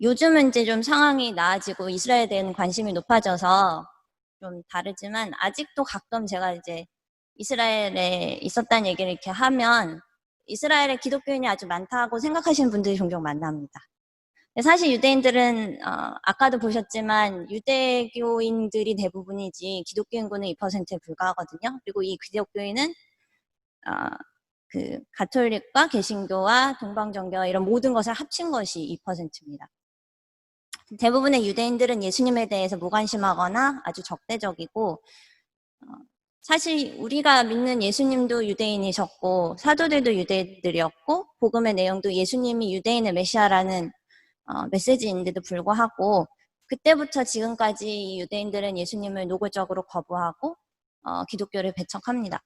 요즘은 이제 좀 상황이 나아지고 이스라엘에 대한 관심이 높아져서 좀 다르지만 아직도 가끔 제가 이제 이스라엘에 있었다는 얘기를 이렇게 하면 이스라엘에 기독교인이 아주 많다고 생각하시는 분들이 종종 만납니다. 사실 유대인들은 아까도 보셨지만 유대교인들이 대부분이지 기독교 인구는 2%에 불과하거든요. 그리고 이 기독교인은 그 가톨릭과 개신교와 동방정교와 이런 모든 것을 합친 것이 2%입니다. 대부분의 유대인들은 예수님에 대해서 무관심하거나 아주 적대적이고 사실 우리가 믿는 예수님도 유대인이셨고 사도들도 유대인들이었고 복음의 내용도 예수님이 유대인의 메시아라는 메시지인데도 불구하고 그때부터 지금까지 유대인들은 예수님을 노골적으로 거부하고 기독교를 배척합니다.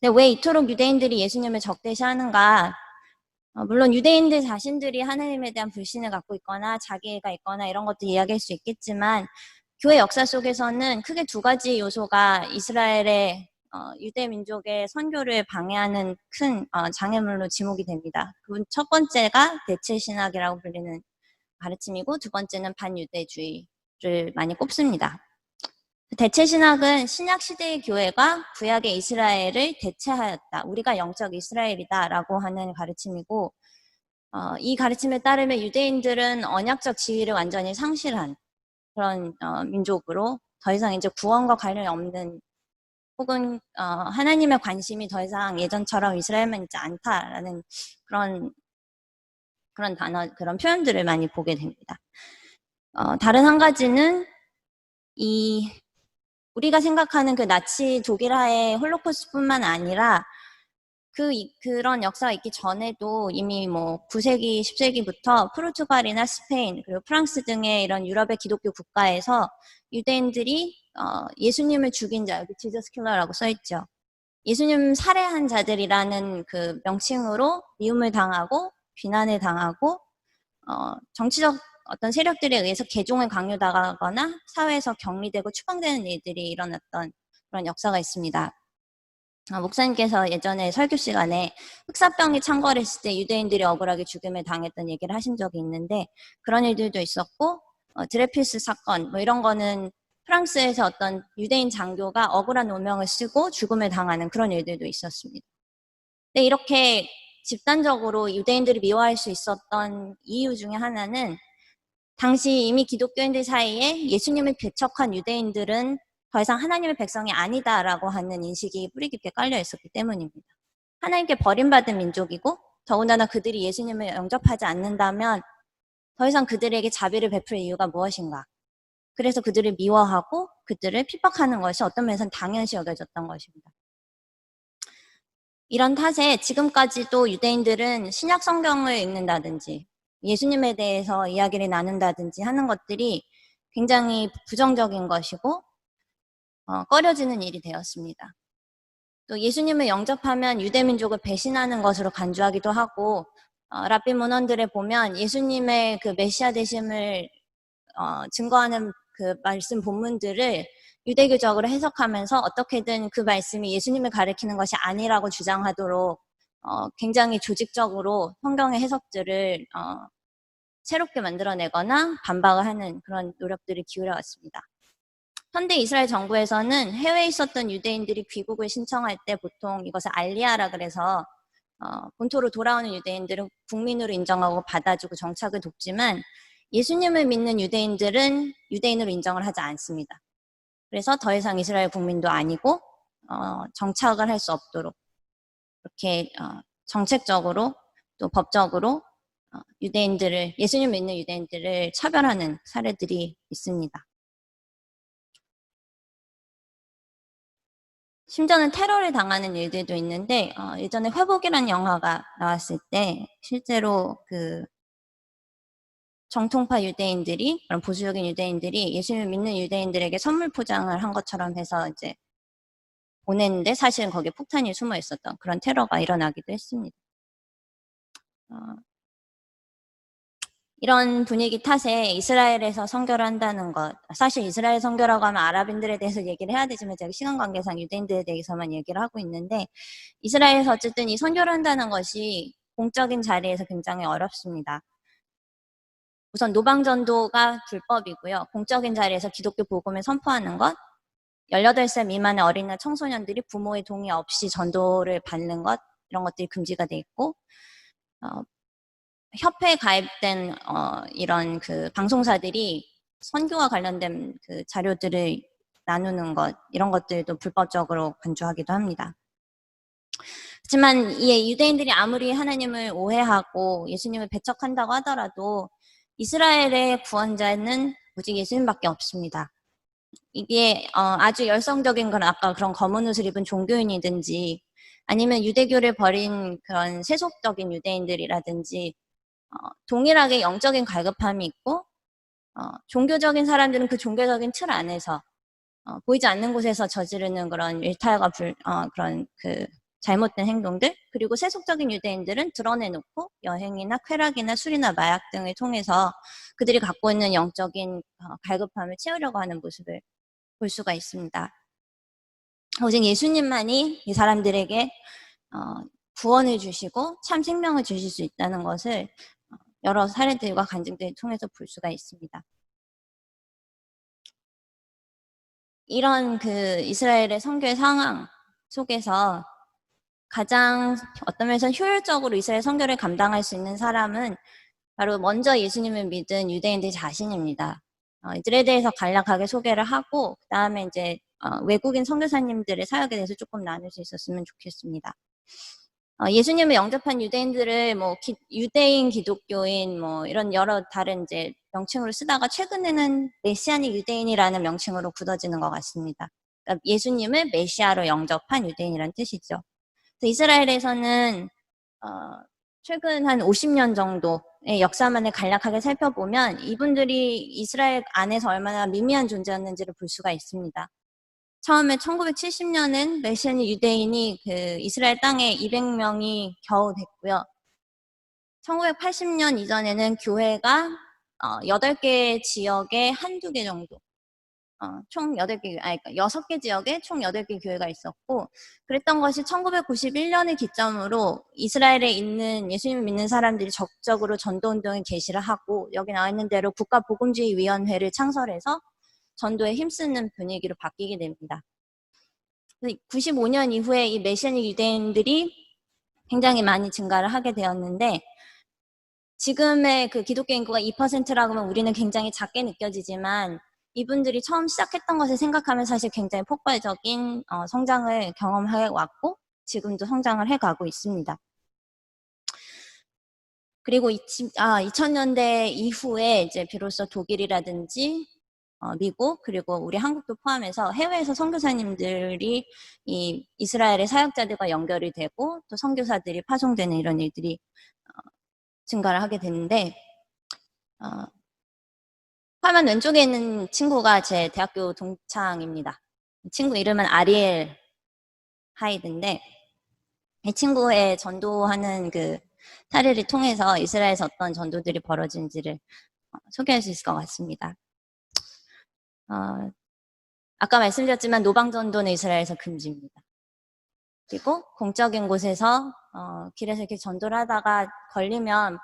근데 왜 이토록 유대인들이 예수님을 적대시하는가? 물론 유대인들 자신들이 하나님에 대한 불신을 갖고 있거나 자기애가 있거나 이런 것도 이야기할 수 있겠지만 교회 역사 속에서는 크게 두 가지 요소가 이스라엘의 유대 민족의 선교를 방해하는 큰 장애물로 지목이 됩니다. 그 첫 번째가 대체 신학이라고 불리는 가르침이고 두 번째는 반유대주의를 많이 꼽습니다. 대체 신학은 신약 시대의 교회가 구약의 이스라엘을 대체하였다. 우리가 영적 이스라엘이다라고 하는 가르침이고, 이 가르침에 따르면 유대인들은 언약적 지위를 완전히 상실한 그런 민족으로 더 이상 이제 구원과 관련이 없는, 혹은 하나님의 관심이 더 이상 예전처럼 이스라엘만 있지 않다라는 그런 단어, 그런 표현들을 많이 보게 됩니다. 다른 한 가지는 우리가 생각하는 그 나치 독일화의 홀로코스트뿐만 아니라 그런 역사가 있기 전에도 이미 뭐 9세기, 10세기부터 포르투갈이나 스페인, 그리고 프랑스 등의 이런 유럽의 기독교 국가에서 유대인들이 예수님을 죽인 자, 여기 지저스 킬러라고 써있죠. 예수님 살해한 자들이라는 그 명칭으로 미움을 당하고 비난을 당하고 정치적 어떤 세력들에 의해서 개종을 강요당하거나 사회에서 격리되고 추방되는 일들이 일어났던 그런 역사가 있습니다. 목사님께서 예전에 설교 시간에 흑사병이 창궐했을 때 유대인들이 억울하게 죽임을 당했던 얘기를 하신 적이 있는데, 그런 일들도 있었고, 드레피스 사건 뭐 이런 거는 프랑스에서 어떤 유대인 장교가 억울한 오명을 쓰고 죽음을 당하는 그런 일들도 있었습니다. 근데 이렇게 집단적으로 유대인들이 미워할 수 있었던 이유 중에 하나는, 당시 이미 기독교인들 사이에 예수님을 배척한 유대인들은 더 이상 하나님의 백성이 아니다라고 하는 인식이 뿌리 깊게 깔려 있었기 때문입니다. 하나님께 버림받은 민족이고, 더군다나 그들이 예수님을 영접하지 않는다면 더 이상 그들에게 자비를 베풀 이유가 무엇인가. 그래서 그들을 미워하고 그들을 핍박하는 것이 어떤 면에서는 당연시 여겨졌던 것입니다. 이런 탓에 지금까지도 유대인들은 신약 성경을 읽는다든지 예수님에 대해서 이야기를 나눈다든지 하는 것들이 굉장히 부정적인 것이고 꺼려지는 일이 되었습니다. 또 예수님을 영접하면 유대민족을 배신하는 것으로 간주하기도 하고, 랍비 문헌들에 보면 예수님의 그 메시아 되심을 증거하는 그 말씀 본문들을 유대교적으로 해석하면서 어떻게든 그 말씀이 예수님을 가리키는 것이 아니라고 주장하도록 굉장히 조직적으로 성경의 해석들을 새롭게 만들어내거나 반박을 하는 그런 노력들을 기울여왔습니다. 현대 이스라엘 정부에서는 해외에 있었던 유대인들이 귀국을 신청할 때 보통 이것을 알리아라 그래서 본토로 돌아오는 유대인들은 국민으로 인정하고 받아주고 정착을 돕지만, 예수님을 믿는 유대인들은 유대인으로 인정을 하지 않습니다. 그래서 더 이상 이스라엘 국민도 아니고 정착을 할 수 없도록 이렇게 정책적으로 또 법적으로 예수님 믿는 유대인들을 차별하는 사례들이 있습니다. 심지어는 테러를 당하는 일들도 있는데, 예전에 회복이라는 영화가 나왔을 때 실제로 그 정통파 유대인들이, 그런 보수적인 유대인들이 예수님을 믿는 유대인들에게 선물 포장을 한 것처럼 해서 이제 보냈는데, 사실은 거기에 폭탄이 숨어 있었던 그런 테러가 일어나기도 했습니다. 이런 분위기 탓에 이스라엘에서 선교를 한다는 것, 사실 이스라엘 선교라고 하면 아랍인들에 대해서 얘기를 해야 되지만 제가 시간 관계상 유대인들에 대해서만 얘기를 하고 있는데, 이스라엘에서 어쨌든 이 선교를 한다는 것이 공적인 자리에서 굉장히 어렵습니다. 우선 노방전도가 불법이고요. 공적인 자리에서 기독교 복음을 선포하는 것, 18살 미만의 어린이나 청소년들이 부모의 동의 없이 전도를 받는 것, 이런 것들이 금지가 돼 있고, 협회에 가입된 이런 그 방송사들이 선교와 관련된 그 자료들을 나누는 것, 이런 것들도 불법적으로 간주하기도 합니다. 하지만 이 유대인들이 아무리 하나님을 오해하고 예수님을 배척한다고 하더라도 이스라엘의 구원자는 오직 예수님밖에 없습니다. 이게 아주 열성적인 건 아까 그런 검은 옷을 입은 종교인이든지 아니면 유대교를 버린 그런 세속적인 유대인들이라든지 동일하게 영적인 갈급함이 있고, 종교적인 사람들은 그 종교적인 틀 안에서 보이지 않는 곳에서 저지르는 그런 일탈과 그런 그 잘못된 행동들, 그리고 세속적인 유대인들은 드러내놓고 여행이나 쾌락이나 술이나 마약 등을 통해서 그들이 갖고 있는 영적인 갈급함을 채우려고 하는 모습을 볼 수가 있습니다. 오직 예수님만이 이 사람들에게 구원을 주시고 참 생명을 주실 수 있다는 것을 여러 사례들과 간증들을 통해서 볼 수가 있습니다. 이런 그 이스라엘의 선교의 상황 속에서 가장 어떤 면에서 효율적으로 이스라엘 선교를 감당할 수 있는 사람은 바로 먼저 예수님을 믿은 유대인들 자신입니다. 이들에 대해서 간략하게 소개를 하고 그 다음에 이제 외국인 선교사님들의 사역에 대해서 조금 나눌 수 있었으면 좋겠습니다. 예수님을 영접한 유대인들을 뭐 유대인, 기독교인 뭐 이런 여러 다른 이제 명칭으로 쓰다가 최근에는 메시아닉 유대인이라는 명칭으로 굳어지는 것 같습니다. 그러니까 예수님을 메시아로 영접한 유대인이라는 뜻이죠. 그래서 이스라엘에서는 최근 한 50년 정도의 역사만을 간략하게 살펴보면 이분들이 이스라엘 안에서 얼마나 미미한 존재였는지를 볼 수가 있습니다. 처음에 1970년엔 메시아닉 유대인이 그 이스라엘 땅에 200명이 겨우 됐고요. 1980년 이전에는 교회가 8개 지역에 한두 개 정도, 총 8개, 그러니까 6개 지역에 총 8개 교회가 있었고, 그랬던 것이 1991년을 기점으로 이스라엘에 있는 예수님을 믿는 사람들이 적극적으로 전도운동에 개시를 하고, 여기 나와 있는 대로 국가복음주의위원회를 창설해서 전도에 힘쓰는 분위기로 바뀌게 됩니다. 95년 이후에 이 메시아닉 유대인들이 굉장히 많이 증가를 하게 되었는데, 지금의 그 기독교 인구가 2%라고 하면 우리는 굉장히 작게 느껴지지만 이분들이 처음 시작했던 것을 생각하면 사실 굉장히 폭발적인 성장을 경험해 왔고 지금도 성장을 해가고 있습니다. 그리고 2000년대 이후에 이제 비로소 독일이라든지 미국 그리고 우리 한국도 포함해서 해외에서 선교사님들이 이 이스라엘의 사역자들과 연결이 되고 또 선교사들이 파송되는 이런 일들이 증가를 하게 됐는데 화면 왼쪽에 있는 친구가 제 대학교 동창입니다. 친구 이름은 아리엘 하이드인데 이 친구의 전도하는 그 사례를 통해서 이스라엘에서 어떤 전도들이 벌어진지를 소개할 수 있을 것 같습니다. 아까 말씀드렸지만 노방전도는 이스라엘에서 금지입니다. 그리고 공적인 곳에서 길에서 이렇게 전도를 하다가 걸리면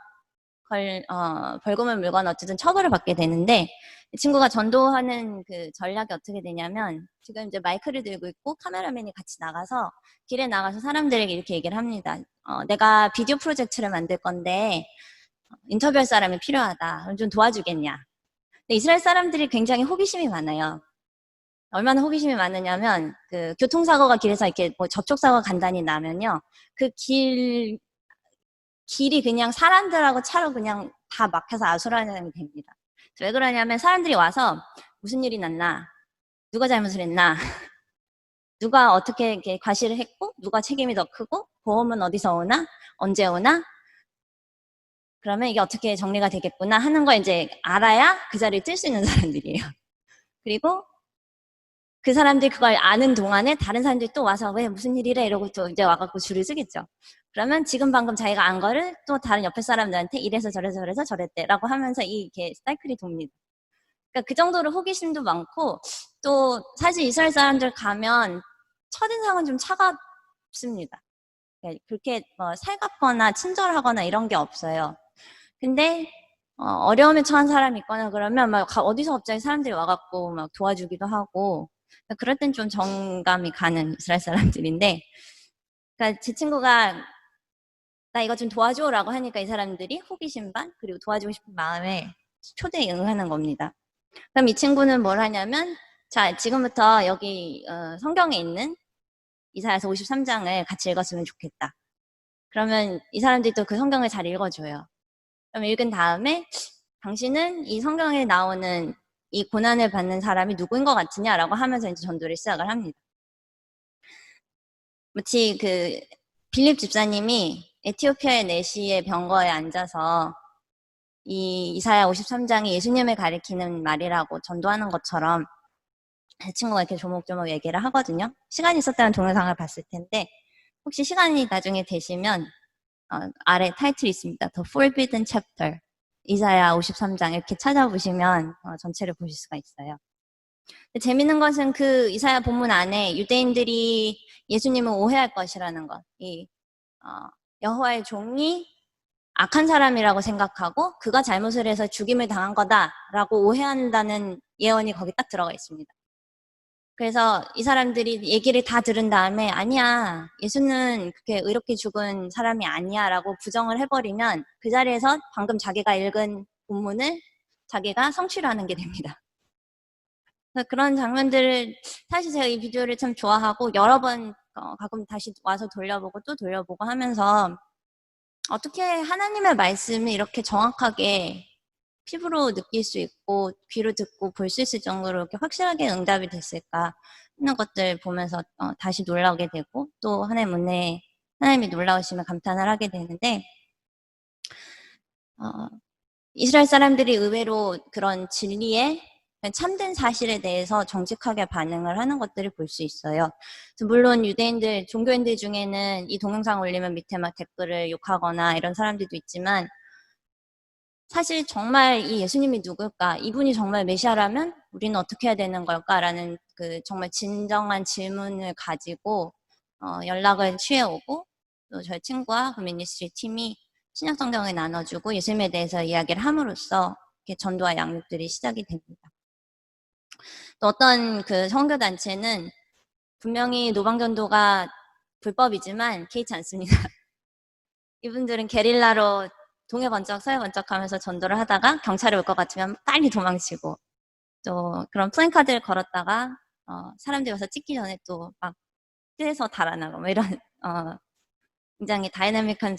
벌금을 물거나 어쨌든 처벌을 받게 되는데 이 친구가 전도하는 그 전략이 어떻게 되냐면 지금 이제 마이크를 들고 있고 카메라맨이 같이 나가서 길에 나가서 사람들에게 이렇게 얘기를 합니다. 내가 비디오 프로젝트를 만들 건데 인터뷰할 사람이 필요하다. 그럼 좀 도와주겠냐. 근데 이스라엘 사람들이 굉장히 호기심이 많아요. 얼마나 호기심이 많으냐면 그 교통사고가 길에서 이렇게 뭐 접촉사고가 간단히 나면요. 그 길이 그냥 사람들하고 차로 그냥 다 막혀서 아수라장이 됩니다. 왜 그러냐면 사람들이 와서 무슨 일이 났나, 누가 잘못을 했나, 누가 어떻게 이렇게 과실을 했고, 누가 책임이 더 크고, 보험은 어디서 오나, 언제 오나, 그러면 이게 어떻게 정리가 되겠구나 하는 걸 이제 알아야 그 자리에 뜰 수 있는 사람들이에요. 그리고 그 사람들이 그걸 아는 동안에 다른 사람들이 또 와서 왜 무슨 일이래 이러고 또 이제 와갖고 줄을 서겠죠. 그러면 지금 방금 자기가 안 거를 또 다른 옆에 사람들한테 이래서 저래서 저랬대라고 하면서 이게 사이클이 돕니다. 그러니까 그 정도로 호기심도 많고 또 사실 이스라엘 사람들 가면 첫인상은 좀 차갑습니다. 그렇게 살갑거나 친절하거나 이런 게 없어요. 근데 어려움에 처한 사람이 있거나 그러면 막 어디서 갑자기 사람들이 와갖고 막 도와주기도 하고 그럴 땐 좀 정감이 가는 이스라엘 사람들인데 그러니까 제 친구가 나 이거 좀 도와줘라고 하니까 이 사람들이 호기심 반 그리고 도와주고 싶은 마음에 초대에 응하는 겁니다. 그럼 이 친구는 뭘 하냐면 자 지금부터 여기 성경에 있는 이사야서 53장을 같이 읽었으면 좋겠다. 그러면 이 사람들이 또 그 성경을 잘 읽어줘요. 그럼 읽은 다음에 당신은 이 성경에 나오는 이 고난을 받는 사람이 누구인 것 같으냐라고 하면서 이제 전도를 시작을 합니다. 마치 그 빌립 집사님이 에티오피아의 내시의 병거에 앉아서 이 이사야 53장이 예수님을 가리키는 말이라고 전도하는 것처럼 제 친구가 이렇게 조목조목 얘기를 하거든요. 시간이 있었다면 동영상을 봤을 텐데 혹시 시간이 나중에 되시면 아래 타이틀이 있습니다. The Forbidden Chapter 이사야 53장 이렇게 찾아보시면 전체를 보실 수가 있어요. 재밌는 것은 그 이사야 본문 안에 유대인들이 예수님을 오해할 것이라는 것. 여호와의 종이 악한 사람이라고 생각하고 그가 잘못을 해서 죽임을 당한 거다라고 오해한다는 예언이 거기 딱 들어가 있습니다. 그래서 이 사람들이 얘기를 다 들은 다음에 아니야, 예수는 그렇게 의롭게 죽은 사람이 아니야 라고 부정을 해버리면 그 자리에서 방금 자기가 읽은 본문을 자기가 성취를 하는 게 됩니다. 그래서 그런 장면들을 사실 제가 이 비디오를 참 좋아하고 여러 번 가끔 다시 와서 돌려보고 또 돌려보고 하면서 어떻게 하나님의 말씀을 이렇게 정확하게 피부로 느낄 수 있고 귀로 듣고 볼 수 있을 정도로 이렇게 확실하게 응답이 됐을까 하는 것들 보면서 다시 놀라게 되고 또 하나님 은혜에 하나님이 놀라우심에 감탄을 하게 되는데 이스라엘 사람들이 의외로 그런 진리에 참된 사실에 대해서 정직하게 반응을 하는 것들을 볼 수 있어요. 물론 유대인들, 종교인들 중에는 이 동영상 올리면 밑에 막 댓글을 욕하거나 이런 사람들도 있지만 사실 정말 이 예수님이 누굴까? 이분이 정말 메시아라면 우리는 어떻게 해야 되는 걸까라는 그 정말 진정한 질문을 가지고 연락을 취해오고 또 저희 친구와 그 미니스트리 팀이 신약 성경을 나눠주고 예수님에 대해서 이야기를 함으로써 이렇게 전도와 양육들이 시작이 됩니다. 또 어떤 그 선교 단체는 분명히 노방전도가 불법이지만 개의치 않습니다. 이분들은 게릴라로 동해 번쩍 서해 번쩍 하면서 전도를 하다가 경찰이 올 것 같으면 빨리 도망치고 또 그런 플랜카드를 걸었다가 사람들이 와서 찍기 전에 또 막 떼서 달아나고 뭐 이런 굉장히 다이나믹한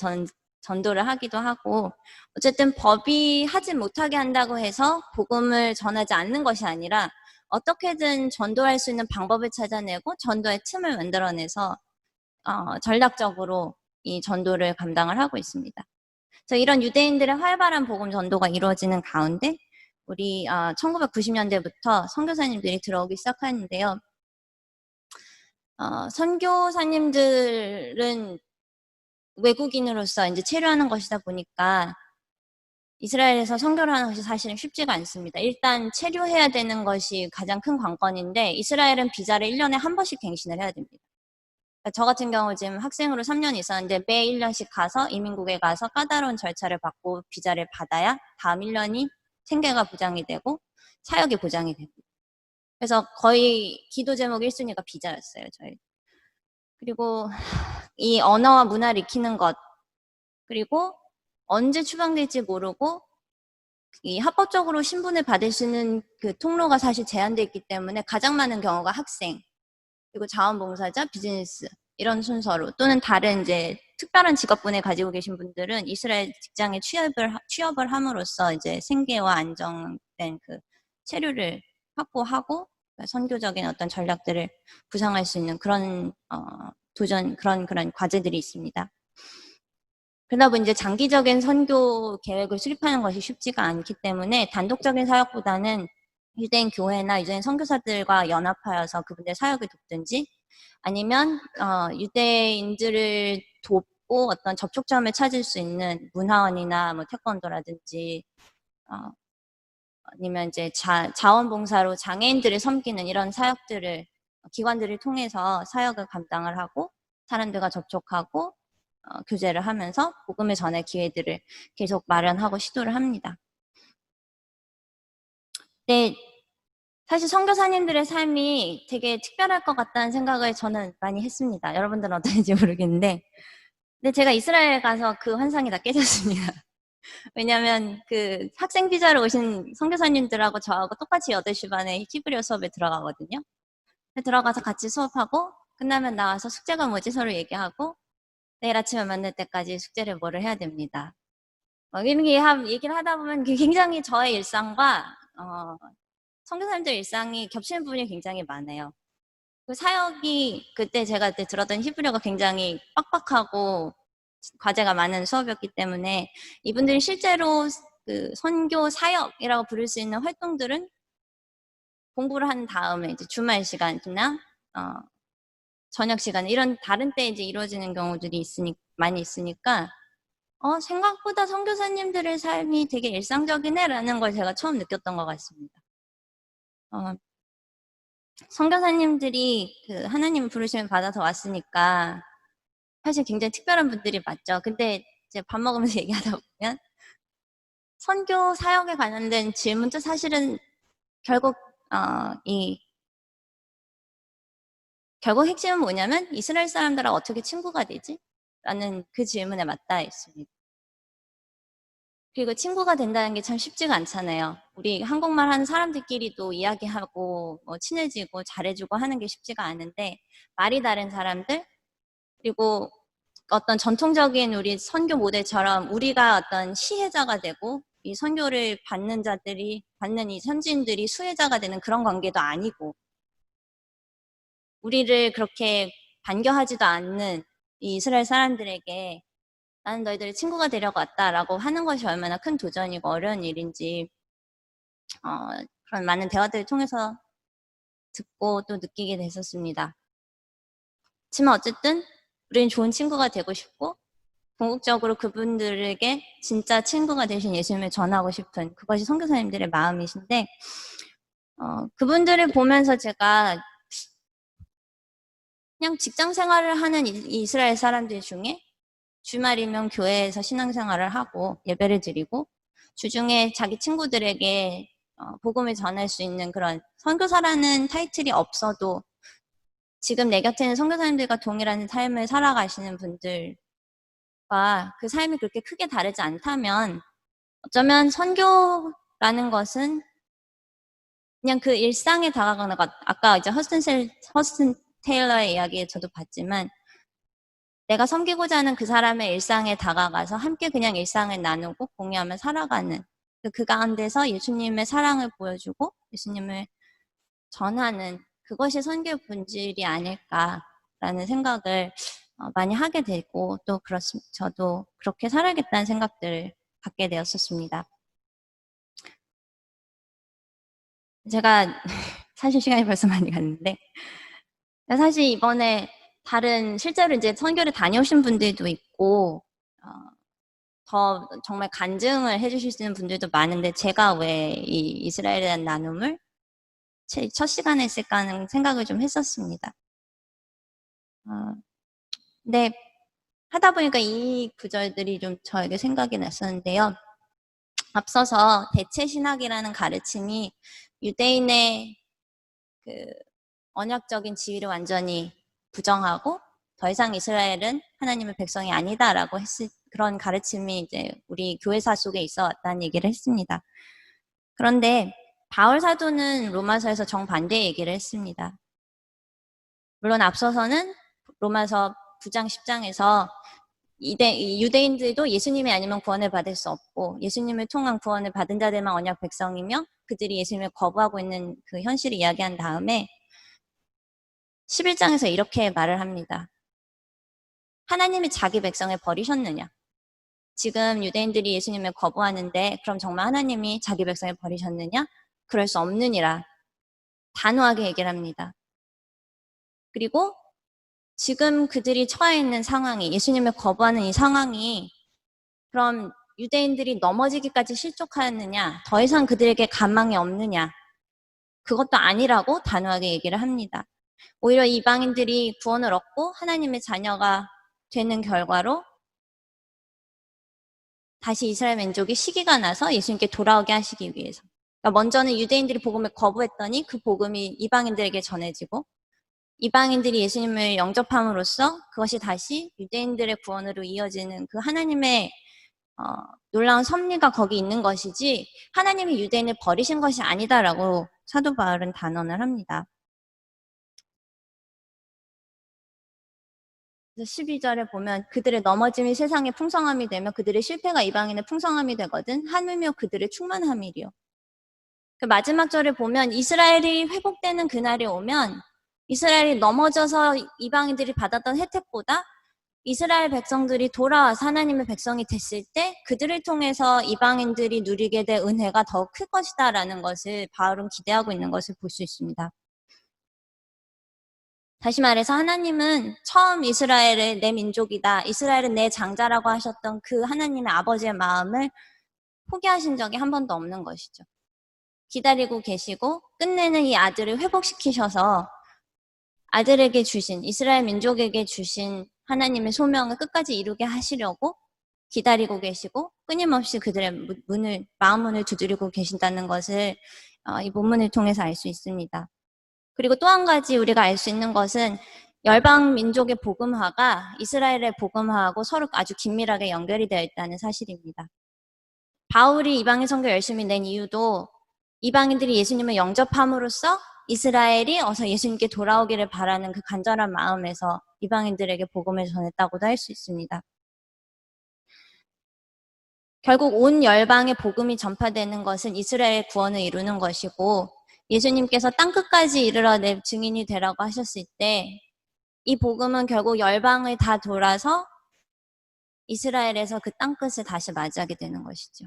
전도를 하기도 하고 어쨌든 법이 하지 못하게 한다고 해서 복음을 전하지 않는 것이 아니라 어떻게든 전도할 수 있는 방법을 찾아내고 전도의 틈을 만들어내서 전략적으로 이 전도를 감당을 하고 있습니다. 그래서 이런 유대인들의 활발한 복음 전도가 이루어지는 가운데 우리 1990년대부터 선교사님들이 들어오기 시작하는데요. 선교사님들은 외국인으로서 이제 체류하는 것이다 보니까 이스라엘에서 선교를 하는 것이 사실은 쉽지가 않습니다. 일단 체류해야 되는 것이 가장 큰 관건인데 이스라엘은 비자를 1년에 한 번씩 갱신을 해야 됩니다. 그러니까 저 같은 경우 지금 학생으로 3년 있었는데 매 1년씩 가서 이민국에 가서 까다로운 절차를 받고 비자를 받아야 다음 1년이 생계가 보장이 되고 사역이 보장이 됩니다. 그래서 거의 기도 제목 1순위가 비자였어요, 저희. 그리고 이 언어와 문화를 익히는 것, 그리고 언제 추방될지 모르고 이 합법적으로 신분을 받을 수 있는 그 통로가 사실 제한되어 있기 때문에 가장 많은 경우가 학생, 그리고 자원봉사자, 비즈니스 이런 순서로 또는 다른 이제 특별한 직업군을 가지고 계신 분들은 이스라엘 직장에 취업을 함으로써 이제 생계와 안정된 그 체류를 확보하고 선교적인 어떤 전략들을 구상할 수 있는 그런 도전 그런 과제들이 있습니다. 그러다 보니 이제 장기적인 선교 계획을 수립하는 것이 쉽지가 않기 때문에 단독적인 사역보다는 유대인 교회나 유대인 선교사들과 연합하여서 그분들 사역을 돕든지 아니면 유대인들을 돕고 어떤 접촉점을 찾을 수 있는 문화원이나 뭐 태권도라든지 아니면 이제 자원봉사로 장애인들을 섬기는 이런 사역들을 기관들을 통해서 사역을 감당을 하고 사람들과 접촉하고 교제를 하면서 복음을 전할 기회들을 계속 마련하고 시도를 합니다. 네, 사실 선교사님들의 삶이 되게 특별할 것 같다는 생각을 저는 많이 했습니다. 여러분들은 어떤지 모르겠는데 근데 제가 이스라엘 가서 그 환상이 다 깨졌습니다. 왜냐하면 그 학생 비자로 오신 선교사님들하고 저하고 똑같이 8시 반에 히브리어 수업에 들어가거든요. 들어가서 같이 수업하고 끝나면 나와서 숙제가 뭐지 서로 얘기하고 내일 아침에 만날 때까지 숙제를 뭐를 해야 됩니다. 이렇게 얘기를 하다 보면 굉장히 저의 일상과 선교사님들 일상이 겹치는 부분이 굉장히 많아요. 그 사역이 그때 제가 그때 들었던 히브리어가 굉장히 빡빡하고 과제가 많은 수업이었기 때문에 이분들이 실제로 그 선교 사역이라고 부를 수 있는 활동들은 공부를 한 다음에 이제 주말 시간이나 저녁 시간 이런 다른 때 이제 이루어지는 경우들이 많이 있으니까 생각보다 선교사님들의 삶이 되게 일상적이네라는 걸 제가 처음 느꼈던 것 같습니다. 선교사님들이 그 하나님 부르심을 받아서 왔으니까 사실 굉장히 특별한 분들이 맞죠. 근데 이제 밥 먹으면서 얘기하다 보면 선교 사역에 관련된 질문도 사실은 결국 이 결국 핵심은 뭐냐면 이스라엘 사람들하고 어떻게 친구가 되지? 라는 그 질문에 맞닿아 있습니다. 그리고 친구가 된다는 게 참 쉽지가 않잖아요. 우리 한국말 하는 사람들끼리도 이야기하고 뭐 친해지고 잘해주고 하는 게 쉽지가 않은데 말이 다른 사람들 그리고 어떤 전통적인 우리 선교 모델처럼 우리가 어떤 시혜자가 되고 이 선교를 받는 자들이 받는 이 선지인들이 수혜자가 되는 그런 관계도 아니고 우리를 그렇게 반겨하지도 않는 이 이스라엘 사람들에게 나는 너희들의 친구가 되려고 왔다라고 하는 것이 얼마나 큰 도전이고 어려운 일인지 그런 많은 대화들을 통해서 듣고 또 느끼게 됐었습니다. 하지만 어쨌든 우리는 좋은 친구가 되고 싶고 궁극적으로 그분들에게 진짜 친구가 되신 예수님을 전하고 싶은 그것이 선교사님들의 마음이신데 그분들을 보면서 제가 그냥 직장 생활을 하는 이스라엘 사람들 중에 주말이면 교회에서 신앙생활을 하고 예배를 드리고 주중에 자기 친구들에게 복음을 전할 수 있는 그런 선교사라는 타이틀이 없어도 지금 내 곁에 있는 선교사님들과 동일한 삶을 살아가시는 분들과 그 삶이 그렇게 크게 다르지 않다면 어쩌면 선교라는 것은 그냥 그 일상에 다가가는 것, 아까 이제 허스튼 테일러의 이야기에 저도 봤지만 내가 섬기고자 하는 그 사람의 일상에 다가가서 함께 그냥 일상을 나누고 공유하며 살아가는 그 가운데서 예수님의 사랑을 보여주고 예수님을 전하는 그것이 선교의 본질이 아닐까라는 생각을 많이 하게 되고 또 저도 그렇게 살아야겠다는 생각들을 갖게 되었었습니다. 제가 사실 시간이 벌써 많이 갔는데 사실 이번에 실제로 이제 선교를 다녀오신 분들도 있고 더 정말 간증을 해주실 수 있는 분들도 많은데 제가 왜 이 이스라엘에 대한 나눔을 첫 시간에 했을까 하는 생각을 좀 했었습니다. 근데 하다 보니까 이 구절들이 좀 저에게 생각이 났었는데요. 앞서서 대체 신학이라는 가르침이 유대인의 그 언약적인 지위를 완전히 부정하고 더 이상 이스라엘은 하나님의 백성이 아니다라고 했을 그런 가르침이 이제 우리 교회사 속에 있어 왔다는 얘기를 했습니다. 그런데 바울 사도는 로마서에서 정반대 얘기를 했습니다. 물론 앞서서는 로마서 9장 10장에서 유대인들도 예수님이 아니면 구원을 받을 수 없고 예수님을 통한 구원을 받은 자들만 언약 백성이며 그들이 예수님을 거부하고 있는 그 현실을 이야기한 다음에 11장에서 이렇게 말을 합니다. 하나님이 자기 백성을 버리셨느냐? 지금 유대인들이 예수님을 거부하는데 그럼 정말 하나님이 자기 백성을 버리셨느냐? 그럴 수 없느니라. 단호하게 얘기를 합니다. 그리고 지금 그들이 처해 있는 상황이 예수님을 거부하는 이 상황이 그럼 유대인들이 넘어지기까지 실족하였느냐? 더 이상 그들에게 가망이 없느냐? 그것도 아니라고 단호하게 얘기를 합니다. 오히려 이방인들이 구원을 얻고 하나님의 자녀가 되는 결과로 다시 이스라엘 민족이 시기가 나서 예수님께 돌아오게 하시기 위해서. 그러니까 먼저는 유대인들이 복음을 거부했더니 그 복음이 이방인들에게 전해지고 이방인들이 예수님을 영접함으로써 그것이 다시 유대인들의 구원으로 이어지는 그 하나님의 놀라운 섭리가 거기 있는 것이지 하나님이 유대인을 버리신 것이 아니다라고 사도 바울은 단언을 합니다. 그래서 12절에 보면 그들의 넘어짐이 세상의 풍성함이 되며 그들의 실패가 이방인의 풍성함이 되거든 하물며 그들의 충만함이리요. 그 마지막 절에 보면 이스라엘이 회복되는 그날이 오면 이스라엘이 넘어져서 이방인들이 받았던 혜택보다 이스라엘 백성들이 돌아와서 하나님의 백성이 됐을 때 그들을 통해서 이방인들이 누리게 될 은혜가 더 클 것이다라는 것을 바울은 기대하고 있는 것을 볼 수 있습니다. 다시 말해서 하나님은 처음 이스라엘을 내 민족이다, 이스라엘은 내 장자라고 하셨던 그 하나님의 아버지의 마음을 포기하신 적이 한 번도 없는 것이죠. 기다리고 계시고 끝내는 이 아들을 회복시키셔서 아들에게 주신, 이스라엘 민족에게 주신 하나님의 소명을 끝까지 이루게 하시려고 기다리고 계시고 끊임없이 그들의 마음 문을 두드리고 계신다는 것을 이 본문을 통해서 알 수 있습니다. 그리고 또 한 가지 우리가 알 수 있는 것은 열방 민족의 복음화가 이스라엘의 복음화하고 서로 아주 긴밀하게 연결이 되어 있다는 사실입니다. 바울이 이방인 선교 열심히 낸 이유도 이방인들이 예수님을 영접함으로써 이스라엘이 어서 예수님께 돌아오기를 바라는 그 간절한 마음에서 이방인들에게 복음을 전했다고도 할 수 있습니다. 결국 온 열방의 복음이 전파되는 것은 이스라엘의 구원을 이루는 것이고 예수님께서 땅끝까지 이르러 내 증인이 되라고 하셨을 때 이 복음은 결국 열방을 다 돌아서 이스라엘에서 그 땅끝을 다시 맞이하게 되는 것이죠.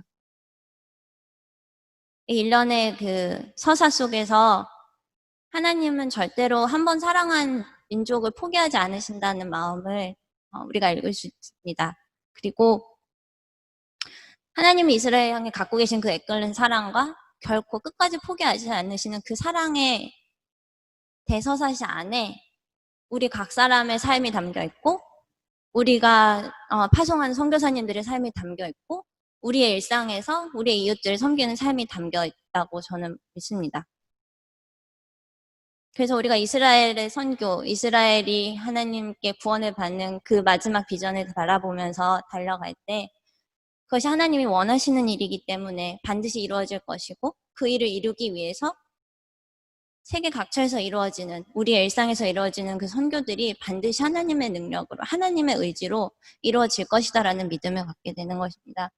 이 일련의 그 서사 속에서 하나님은 절대로 한 번 사랑한 민족을 포기하지 않으신다는 마음을 우리가 읽을 수 있습니다. 그리고 하나님이 이스라엘 향해 갖고 계신 그 애끓는 사랑과 결코 끝까지 포기하지 않으시는 그 사랑의 대서사시 안에 우리 각 사람의 삶이 담겨 있고 우리가 파송하는 선교사님들의 삶이 담겨 있고 우리의 일상에서 우리의 이웃들을 섬기는 삶이 담겨 있다고 저는 믿습니다. 그래서 우리가 이스라엘의 선교, 이스라엘이 하나님께 구원을 받는 그 마지막 비전을 바라보면서 달려갈 때 그것이 하나님이 원하시는 일이기 때문에 반드시 이루어질 것이고 그 일을 이루기 위해서 세계 각처에서 이루어지는 우리의 일상에서 이루어지는 그 선교들이 반드시 하나님의 능력으로 하나님의 의지로 이루어질 것이다라는 믿음을 갖게 되는 것입니다.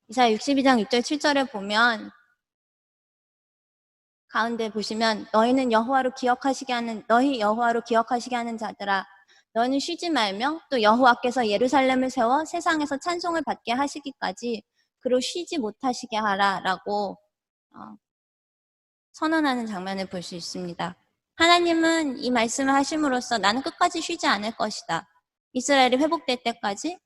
이사야 62장 6절 7절에 보면 가운데 보시면 너희 여호와로 기억하시게 하는 자들아 너희는 쉬지 말며 또 여호와께서 예루살렘을 세워 세상에서 찬송을 받게 하시기까지 그로 쉬지 못하시게 하라라고 선언하는 장면을 볼 수 있습니다. 하나님은 이 말씀을 하심으로써 나는 끝까지 쉬지 않을 것이다. 이스라엘이 회복될 때까지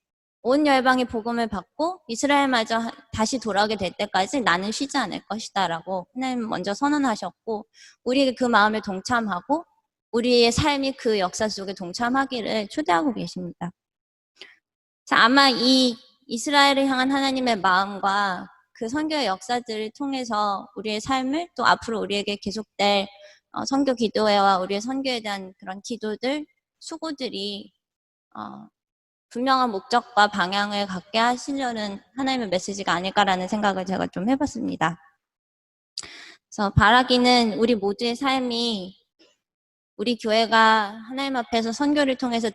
온 열방이 복음을 받고 이스라엘마저 다시 돌아오게 될 때까지 나는 쉬지 않을 것이다 라고 하나님 먼저 선언하셨고 우리에게 그 마음을 동참하고 우리의 삶이 그 역사 속에 동참하기를 초대하고 계십니다. 자, 아마 이 이스라엘을 향한 하나님의 마음과 그 선교의 역사들을 통해서 우리의 삶을 또 앞으로 우리에게 계속될 선교 기도회와 우리의 선교에 대한 그런 기도들, 수고들이 분명한 목적과 방향을 갖게 하시려는 하나님의 메시지가 아닐까라는 생각을 제가 좀 해봤습니다. 그래서 바라기는 우리 모두의 삶이 우리 교회가 하나님 앞에서 선교를 통해서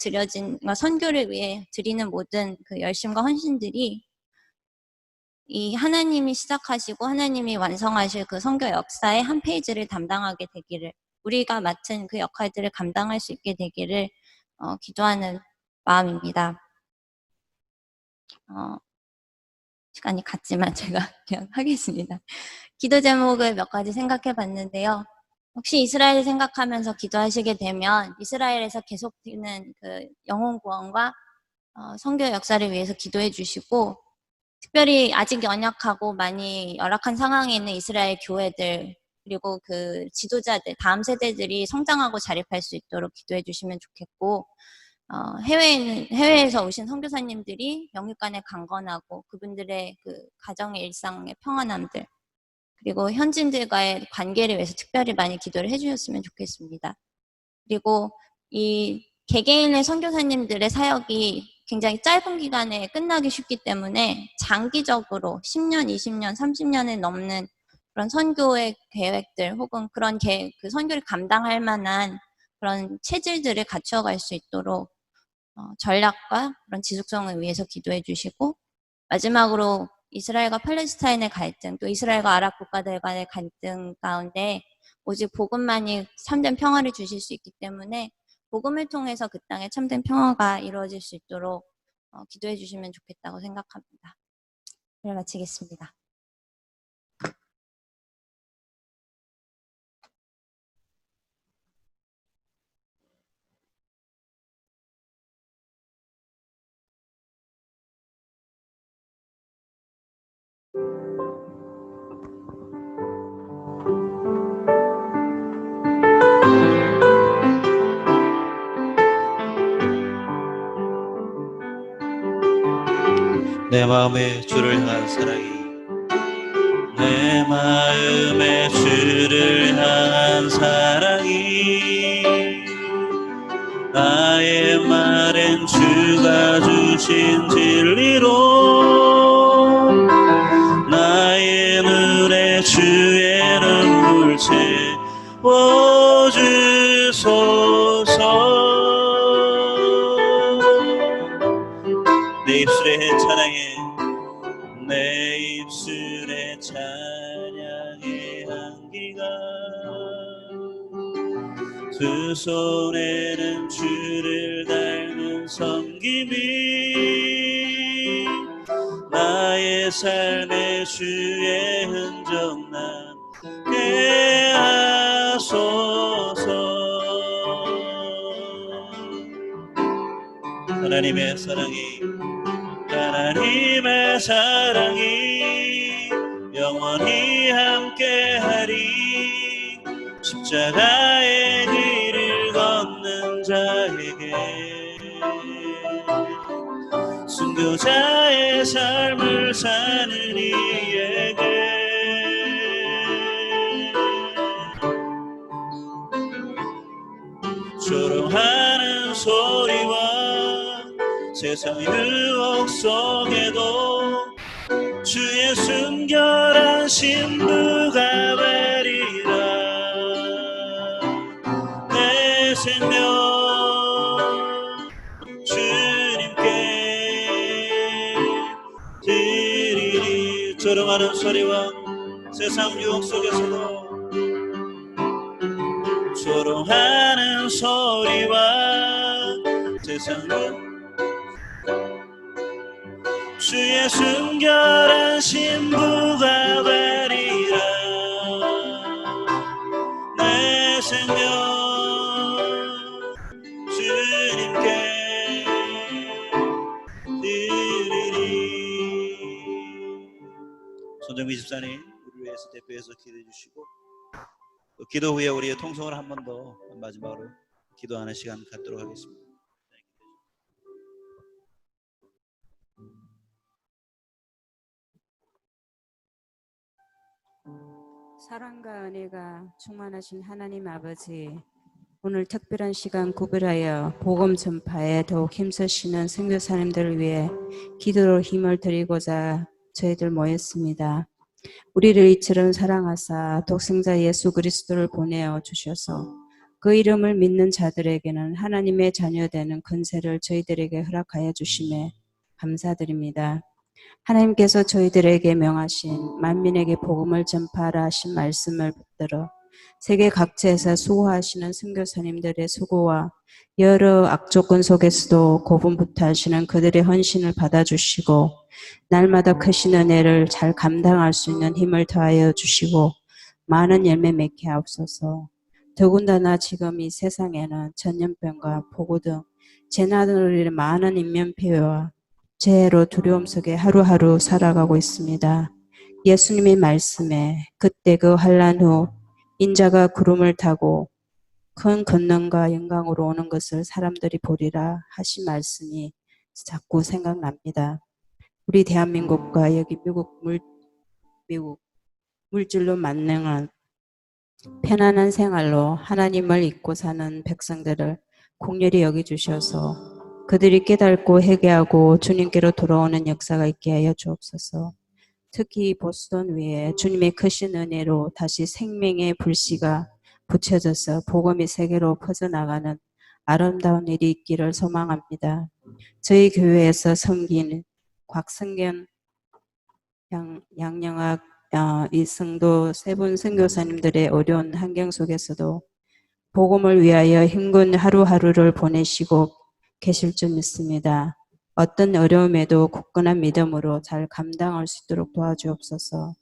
선교를 위해 드리는 모든 그 열심과 헌신들이 이 하나님이 시작하시고 하나님이 완성하실 그 선교 역사의 한 페이지를 담당하게 되기를 우리가 맡은 그 역할들을 감당할 수 있게 되기를 기도하는 마음입니다. 시간이 갔지만 제가 그냥 하겠습니다. 기도 제목을 몇 가지 생각해 봤는데요. 혹시 이스라엘을 생각하면서 기도하시게 되면 이스라엘에서 계속되는 그 영혼 구원과 선교 역사를 위해서 기도해 주시고 특별히 아직 연약하고 많이 열악한 상황에 있는 이스라엘 교회들 그리고 그 지도자들 다음 세대들이 성장하고 자립할 수 있도록 기도해 주시면 좋겠고 해외에서 오신 선교사님들이 영육간에 강건하고 그분들의 그 가정의 일상의 평안함들 그리고 현지인들과의 관계를 위해서 특별히 많이 기도를 해주셨으면 좋겠습니다. 그리고 이 개개인의 선교사님들의 사역이 굉장히 짧은 기간에 끝나기 쉽기 때문에 장기적으로 10년, 20년, 30년을 넘는 그런 선교의 계획들 혹은 그런 그 선교를 감당할 만한 그런 체질들을 갖추어갈 수 있도록 전략과 그런 지속성을 위해서 기도해 주시고 마지막으로 이스라엘과 팔레스타인의 갈등 또 이스라엘과 아랍 국가들 간의 갈등 가운데 오직 복음만이 참된 평화를 주실 수 있기 때문에 복음을 통해서 그 땅에 참된 평화가 이루어질 수 있도록 기도해 주시면 좋겠다고 생각합니다. 오늘 마치겠습니다. 내 마음에 주를 향한 사랑이 내 마음에 주를 향한 사랑이 나의 말엔 주가 주신 진리로 나의 눈에 주의 눈물 채워주소서. 내 입술에 찬양해, 내 입술에 찬양의 향기가 두 손에는 주를 닮은 섬김이 나의 삶에 주의 흔적 남게 하소서. 하나님의 사랑이 영원히 함께하리. 십자가의 길을 걷는 자에게 순교자의 삶을 사는 이에게 조롱하는 소리와 세상 유혹 속에도 주의 순결한 신부가 되리라. 내 생명 주님께 드리리. 조롱하는 소리와 세상 유혹 속에서도 조롱하는 소리와 세상 유혹 주의 순결한 신부가 되리라. 내 생명 주님께 드리리. 손정미 집사님 우리 위해서 대표해서 기도해 주시고 기도 후에 우리의 통성을 한 번 더 마지막으로 기도하는 시간 갖도록 하겠습니다. 사랑과 은혜가 충만하신 하나님 아버지, 오늘 특별한 시간 구별하여 복음 전파에 더욱 힘쓰시는 선교사님들을 위해 기도로 힘을 드리고자 저희들 모였습니다. 우리를 이처럼 사랑하사 독생자 예수 그리스도를 보내어 주셔서 그 이름을 믿는 자들에게는 하나님의 자녀되는 권세를 저희들에게 허락하여 주심에 감사드립니다. 하나님께서 저희들에게 명하신 만민에게 복음을 전파하라 하신 말씀을 붙들어 세계 각지에서 수고하시는 선교사님들의 수고와 여러 악조건 속에서도 고분부터하시는 그들의 헌신을 받아주시고 날마다 크신 은혜를 잘 감당할 수 있는 힘을 더하여 주시고 많은 열매 맺게 하옵소서. 더군다나 지금 이 세상에는 전염병과 폭우 등 재난으로 인해 많은 인명피해와 죄로 두려움 속에 하루하루 살아가고 있습니다. 예수님의 말씀에 그때 그 환난 후 인자가 구름을 타고 큰 권능과 영광으로 오는 것을 사람들이 보리라 하신 말씀이 자꾸 생각납니다. 우리 대한민국과 여기 미국 물질로 만능한 편안한 생활로 하나님을 잊고 사는 백성들을 공렬히 여겨주셔서 그들이 깨닫고 회개하고 주님께로 돌아오는 역사가 있게 하여 주옵소서. 특히 보스턴 위에 주님의 크신 은혜로 다시 생명의 불씨가 붙여져서 복음이 세계로 퍼져나가는 아름다운 일이 있기를 소망합니다. 저희 교회에서 섬기는 곽성견 양영학 이 성도 세 분 선교사님들의 어려운 환경 속에서도 복음을 위하여 힘든 하루하루를 보내시고 계실 줄 믿습니다. 어떤 어려움에도 굳건한 믿음으로 잘 감당할 수 있도록 도와주옵소서.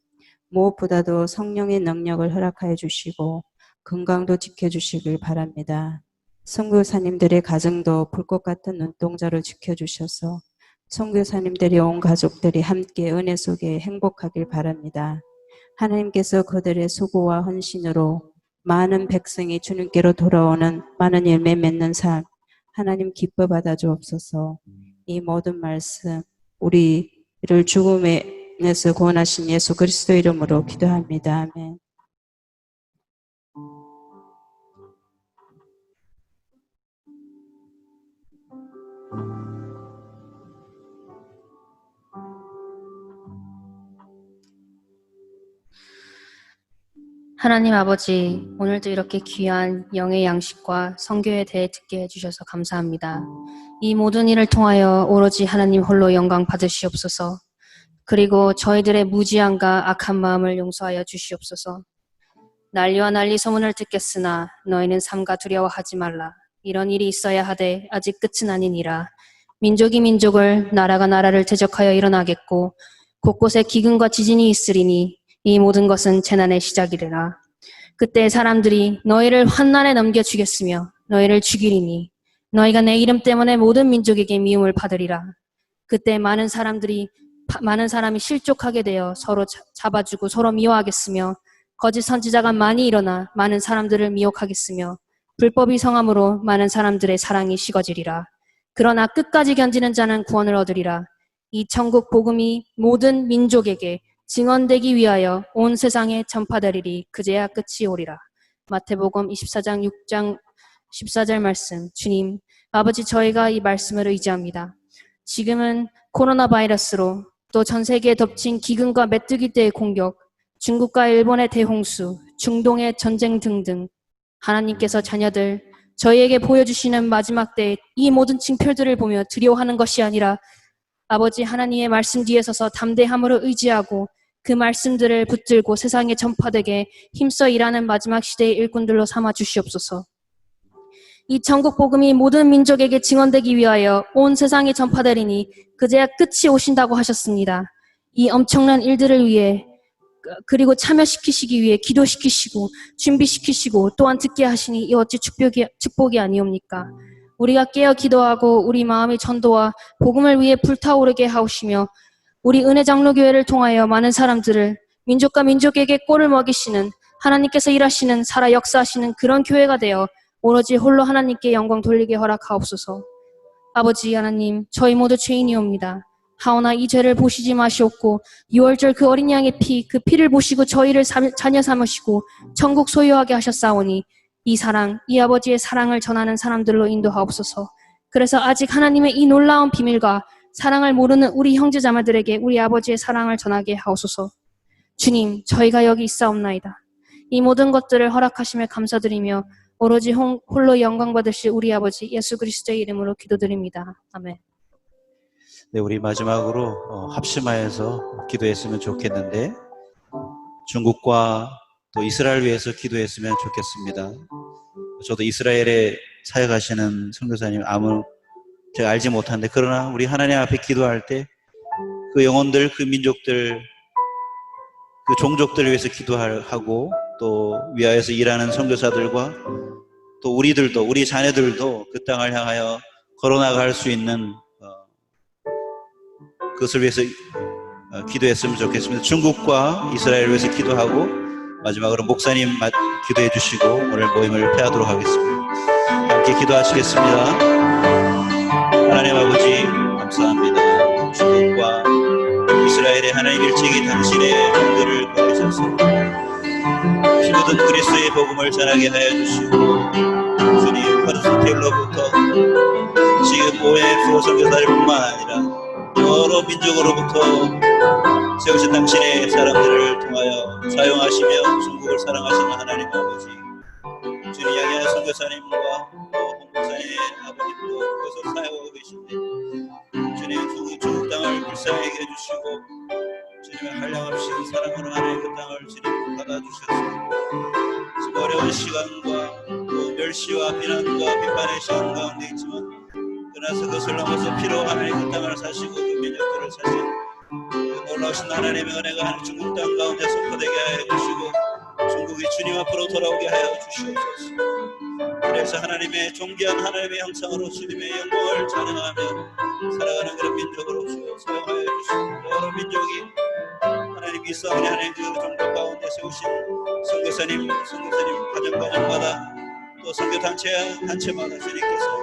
무엇보다도 성령의 능력을 허락하여 주시고 건강도 지켜주시길 바랍니다. 선교사님들의 가정도 불꽃 같은 눈동자로 지켜주셔서 선교사님들이 온 가족들이 함께 은혜 속에 행복하길 바랍니다. 하나님께서 그들의 수고와 헌신으로 많은 백성이 주님께로 돌아오는 많은 열매 맺는 삶 하나님 기뻐 받아 주옵소서. 이 모든 말씀 우리를 죽음의 에서 구원하신 예수 그리스도 이름으로 기도합니다. 아멘. 하나님 아버지, 오늘도 이렇게 귀한 영의 양식과 선교에 대해 듣게 해주셔서 감사합니다. 이 모든 일을 통하여 오로지 하나님 홀로 영광 받으시옵소서. 그리고 저희들의 무지함과 악한 마음을 용서하여 주시옵소서. 난리와 난리 소문을 듣겠으나 너희는 삼가 두려워하지 말라. 이런 일이 있어야 하되 아직 끝은 아니니라. 민족이 민족을, 나라가 나라를 대적하여 일어나겠고 곳곳에 기근과 지진이 있으리니 이 모든 것은 재난의 시작이리라. 그때 사람들이 너희를 환난에 넘겨주겠으며 너희를 죽이리니 너희가 내 이름 때문에 모든 민족에게 미움을 받으리라. 그때 많은 사람이 실족하게 되어 서로 잡아주고 서로 미워하겠으며 거짓 선지자가 많이 일어나 많은 사람들을 미혹하겠으며 불법이 성함으로 많은 사람들의 사랑이 식어지리라. 그러나 끝까지 견디는 자는 구원을 얻으리라. 이 천국 복음이 모든 민족에게 증언되기 위하여 온 세상에 전파되리니 그제야 끝이 오리라. 마태복음 24장 6장 14절 말씀. 주님, 아버지 저희가 이 말씀을 의지합니다. 지금은 코로나 바이러스로 또 전 세계에 덮친 기근과 메뚜기 떼의 공격, 중국과 일본의 대홍수, 중동의 전쟁 등등 하나님께서 자녀들 저희에게 보여주시는 마지막 때의 이 모든 징표들을 보며 두려워하는 것이 아니라 아버지 하나님의 말씀 뒤에 서서 담대함으로 의지하고 그 말씀들을 붙들고 세상에 전파되게 힘써 일하는 마지막 시대의 일꾼들로 삼아 주시옵소서. 이 천국 복음이 모든 민족에게 증언되기 위하여 온 세상에 전파되리니 그제야 끝이 오신다고 하셨습니다. 이 엄청난 일들을 위해 그리고 참여시키시기 위해 기도시키시고 준비시키시고 또한 듣게 하시니 이 어찌 축복이 아니옵니까? 우리가 깨어 기도하고 우리 마음의 전도와 복음을 위해 불타오르게 하오시며 우리 은혜장로교회를 통하여 많은 사람들을 민족과 민족에게 꼴을 먹이시는 하나님께서 일하시는 살아 역사하시는 그런 교회가 되어 오로지 홀로 하나님께 영광 돌리게 허락하옵소서. 아버지 하나님, 저희 모두 죄인이옵니다. 하오나 이 죄를 보시지 마시옵고 6월절 그 어린 양의 피, 그 피를 보시고 저희를 자녀 삼으시고 천국 소유하게 하셨사오니 이 사랑, 이 아버지의 사랑을 전하는 사람들로 인도하옵소서. 그래서 아직 하나님의 이 놀라운 비밀과 사랑을 모르는 우리 형제자매들에게 우리 아버지의 사랑을 전하게 하옵소서. 주님, 저희가 여기 있사옵나이다. 이 모든 것들을 허락하심에 감사드리며 오로지 홀로 영광 받으실 우리 아버지 예수 그리스도의 이름으로 기도드립니다. 아멘. 네, 우리 마지막으로 합심하여서 기도했으면 좋겠는데 중국과 또 이스라엘 위해서 기도했으면 좋겠습니다. 저도 이스라엘에 사역하시는 선교사님 제가 알지 못하는데 그러나 우리 하나님 앞에 기도할 때 그 영혼들, 그 민족들, 그 종족들을 위해서 기도하고 또 위하여서 일하는 선교사들과 또 우리들도 우리 자녀들도 그 땅을 향하여 걸어나갈 수 있는 그것을 위해서 기도했으면 좋겠습니다. 중국과 이스라엘을 위해서 기도하고 마지막으로 목사님 기도해 주시고 오늘 모임을 폐하도록 하겠습니다. 함께 기도하시겠습니다. 하나님 아버지 감사합니다. 중국과 이스라엘의 하나님 일찍이 당신의 종들을 보내셔서 피 묻은 그리스도의 복음을 전하게 하여 주시고 주님 헌스텔로부터 지금 오해 수호 선교사들뿐만 아니라 여러 민족으로부터 세우신 당신의 사람들을 통하여 사용하시며 중국을 사랑하시는 하나님 아버지 주님 양해하는 선교사님과 또 홍목사님의 아버님도 그것을 사용하고 계신데 주님 중국 땅을 불쌍하게 해주시고 주님의 한량없이 사랑으로 하나님 그 땅을 주님 받아주셔서 지금 어려운 시간과 또 멸시와 비난과 비판의 시간 가운데 있지만 그러나서 그것을 넘어서 피로 하나님 그 땅을 사시고 그 민족들을 사신 그 놀라우신 하나님의 은혜가 하나님 중국 땅 가운데 선포되게 하여 주시고 중국이 주님 앞으로 돌아오게 하여 주시옵소서. 그래서 하나님의 존귀한 하나님의 형상으로 주님의 영광을 찬양하며 살아가는 그런 민족으로 사용하여 주시고 여러 민족이 하나님 이스라엘 하나님 그 종족 가운데 세우신 선교사님 가정마다 또 선교단체마다 주님께서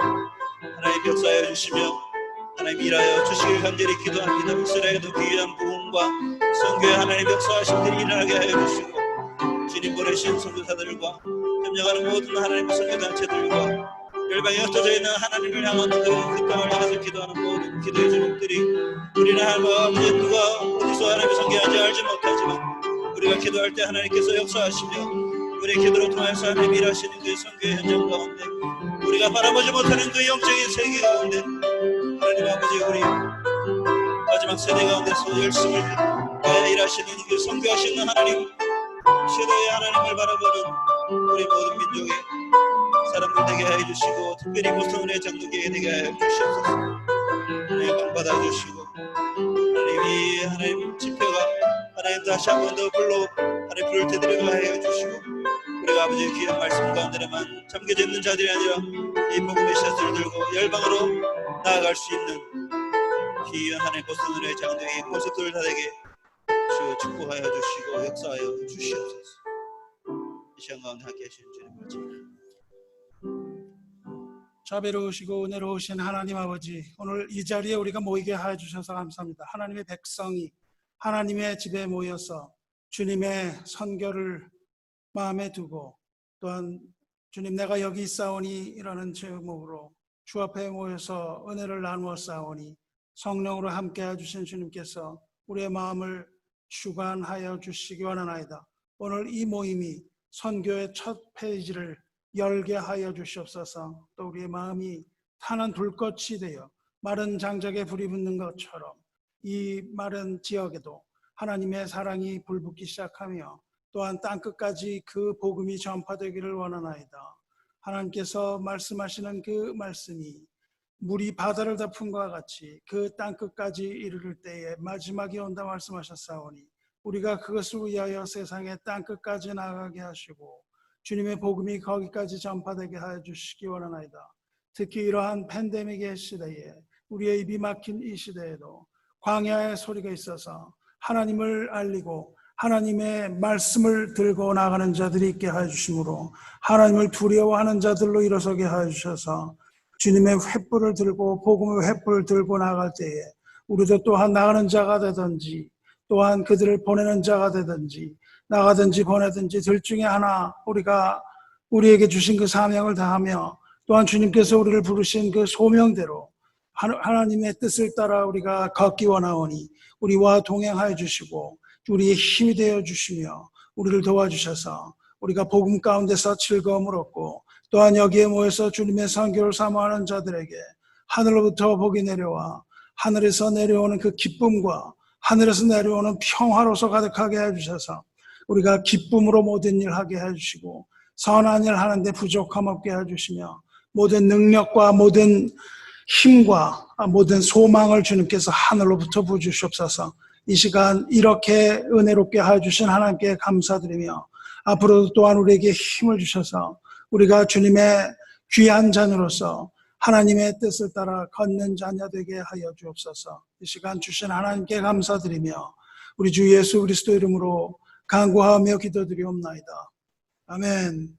하나님 역사하여 주시며 하나님 일하여 주시길 간절히 기도합니다. 이스라엘도 귀한 부흥 부흥과 선교의 하나님 역사하심들이 일어나게 하여 주시고 주님 보내신 선교사들과 협력하는 모든 하나님의 선교단체들과 열방에 흩어져 있는 하나님을 향한 그 땅을 향해서 기도하는 모든 기도의 제목들이 우리는 하나님 아버지 누가 어디서 하나님을 선교하는지 알지 못하지만 우리가 기도할 때 하나님께서 역사하시며 우리의 기도로 통해서 하나님 일하시는 그 선교의 현장 가운데 우리가 바라보지 못하는 그 영적인 세계 가운데 하나님 아버지 우리 마지막 세대 가운데서 열심을 다해 일하시는 그 선교하시는 하나님 시대의 하나님을 바라보는 우리 모든 민족의 사람들 되게 해주시고 특별히 보스턴의 장로교회 되게 해주시옵소서. 하나님 방 받아주시고 하나님이 하나님 집회가 하나님 다시 한 번 더 불러 하나님 불을 되드리게 해주시고 우리가 아버지의 귀한 말씀 가운데만 잠겨져 있는 자들이 아니라 이 복음의 샷을 들고 열방으로 나아갈 수 있는 귀한 하나님 보스턴의 장로교회 모습들 다 되게 주 축복하여 주시고 역사하여 주시옵소서. 이 시간 가운데 함께 하시는 주님을 찬양합니다. 자비로우시고 은혜로우신 하나님 아버지, 오늘 이 자리에 우리가 모이게 하여 주셔서 감사합니다. 하나님의 백성이 하나님의 집에 모여서 주님의 선교를 마음에 두고 또한 주님 내가 여기 있사오니 이라는 제목으로 주 앞에 모여서 은혜를 나누어 싸우니 성령으로 함께 해주신 주님께서 우리의 마음을 주관하여 주시기 원하나이다. 오늘 이 모임이 선교의 첫 페이지를 열게 하여 주시옵소서. 또 우리의 마음이 타는 불꽃이 되어 마른 장작에 불이 붙는 것처럼 이 마른 지역에도 하나님의 사랑이 불붙기 시작하며 또한 땅끝까지 그 복음이 전파되기를 원하나이다. 하나님께서 말씀하시는 그 말씀이 물이 바다를 덮은 것과 같이 그 땅끝까지 이르를 때에 마지막이 온다 말씀하셨사오니 우리가 그것을 위하여 세상의 땅끝까지 나가게 하시고 주님의 복음이 거기까지 전파되게 하여 주시기 원하나이다. 특히 이러한 팬데믹의 시대에 우리의 입이 막힌 이 시대에도 광야의 소리가 있어서 하나님을 알리고 하나님의 말씀을 들고 나가는 자들이 있게 하여 주심으로 하나님을 두려워하는 자들로 일어서게 하여 주셔서 주님의 횃불을 들고 복음의 횃불을 들고 나갈 때에 우리도 또한 나가는 자가 되든지 또한 그들을 보내는 자가 되든지 나가든지 보내든지 둘 중에 하나 우리가 우리에게 주신 그 사명을 다하며 또한 주님께서 우리를 부르신 그 소명대로 하나님의 뜻을 따라 우리가 걷기 원하오니 우리와 동행하여 주시고 우리의 힘이 되어 주시며 우리를 도와주셔서 우리가 복음 가운데서 즐거움을 얻고 또한 여기에 모여서 주님의 선교를 사모하는 자들에게 하늘로부터 복이 내려와 하늘에서 내려오는 그 기쁨과 하늘에서 내려오는 평화로서 가득하게 해주셔서 우리가 기쁨으로 모든 일 하게 해주시고 선한 일 하는데 부족함 없게 해주시며 모든 능력과 모든 힘과 모든 소망을 주님께서 하늘로부터 부어주시옵소서. 이 시간 이렇게 은혜롭게 해주신 하나님께 감사드리며 앞으로도 또한 우리에게 힘을 주셔서 우리가 주님의 귀한 자녀로서 하나님의 뜻을 따라 걷는 자녀 되게 하여 주옵소서. 이 시간 주신 하나님께 감사드리며 우리 주 예수 그리스도 이름으로 간구하며 기도드리옵나이다. 아멘.